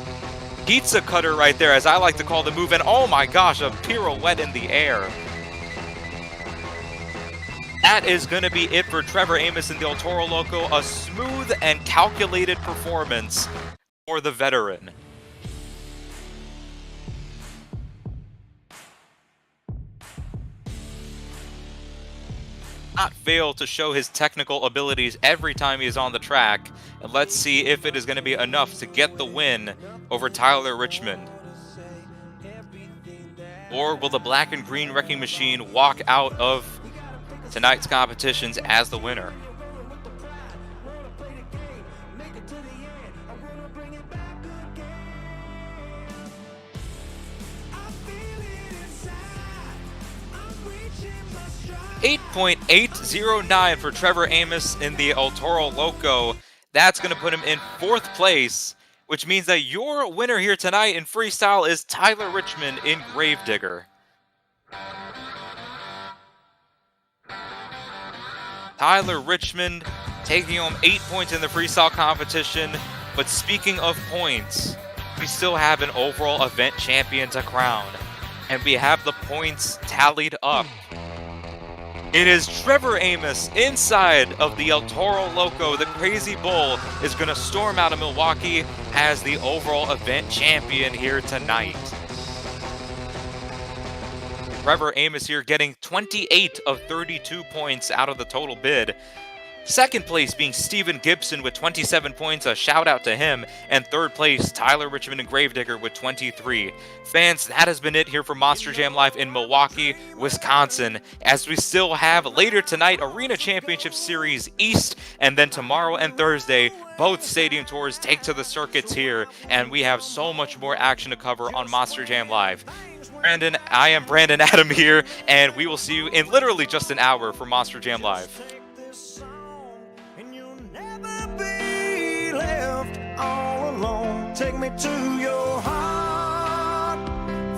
Speaker 6: pizza cutter right there, as I like to call the move, and oh my gosh, a pirouette in the air. That is going to be it for Trevor Amos in the El Toro Loco. A smooth and calculated performance for the veteran. Not fail to show his technical abilities every time he is on the track. And let's see if it is going to be enough to get the win over Tyler Richmond. Or will the black and green wrecking machine walk out of tonight's competitions as the winner? .809 for Trevor Amos in the El Toro Loco. That's going to put him in 4th place, which means that your winner here tonight in freestyle is Tyler Richmond in Gravedigger. Tyler Richmond taking home 8 points in the freestyle competition. But speaking of points, we still have an overall event champion to crown. And we have the points tallied up. It is Trevor Amos inside of the El Toro Loco. The Crazy Bull is going to storm out of Milwaukee as the overall event champion here tonight. Trevor Amos here getting 28 of 32 points out of the total bid. Second place being Steven Gibson with 27 points, a shout out to him. And third place, Tyler Richmond and Gravedigger with 23. Fans, that has been it here for Monster Jam Live in Milwaukee, Wisconsin. As we still have later tonight, Arena Championship Series East, and then tomorrow and Thursday, both stadium tours take to the circuits here. And we have so much more action to cover on Monster Jam Live. I am Brandon Adam here, and we will see you in literally just an hour for Monster Jam Live.
Speaker 3: All alone, take me to your heart,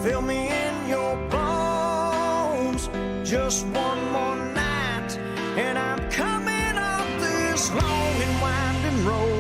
Speaker 3: fill me in your bones, just one more night, and I'm coming off this long and winding road.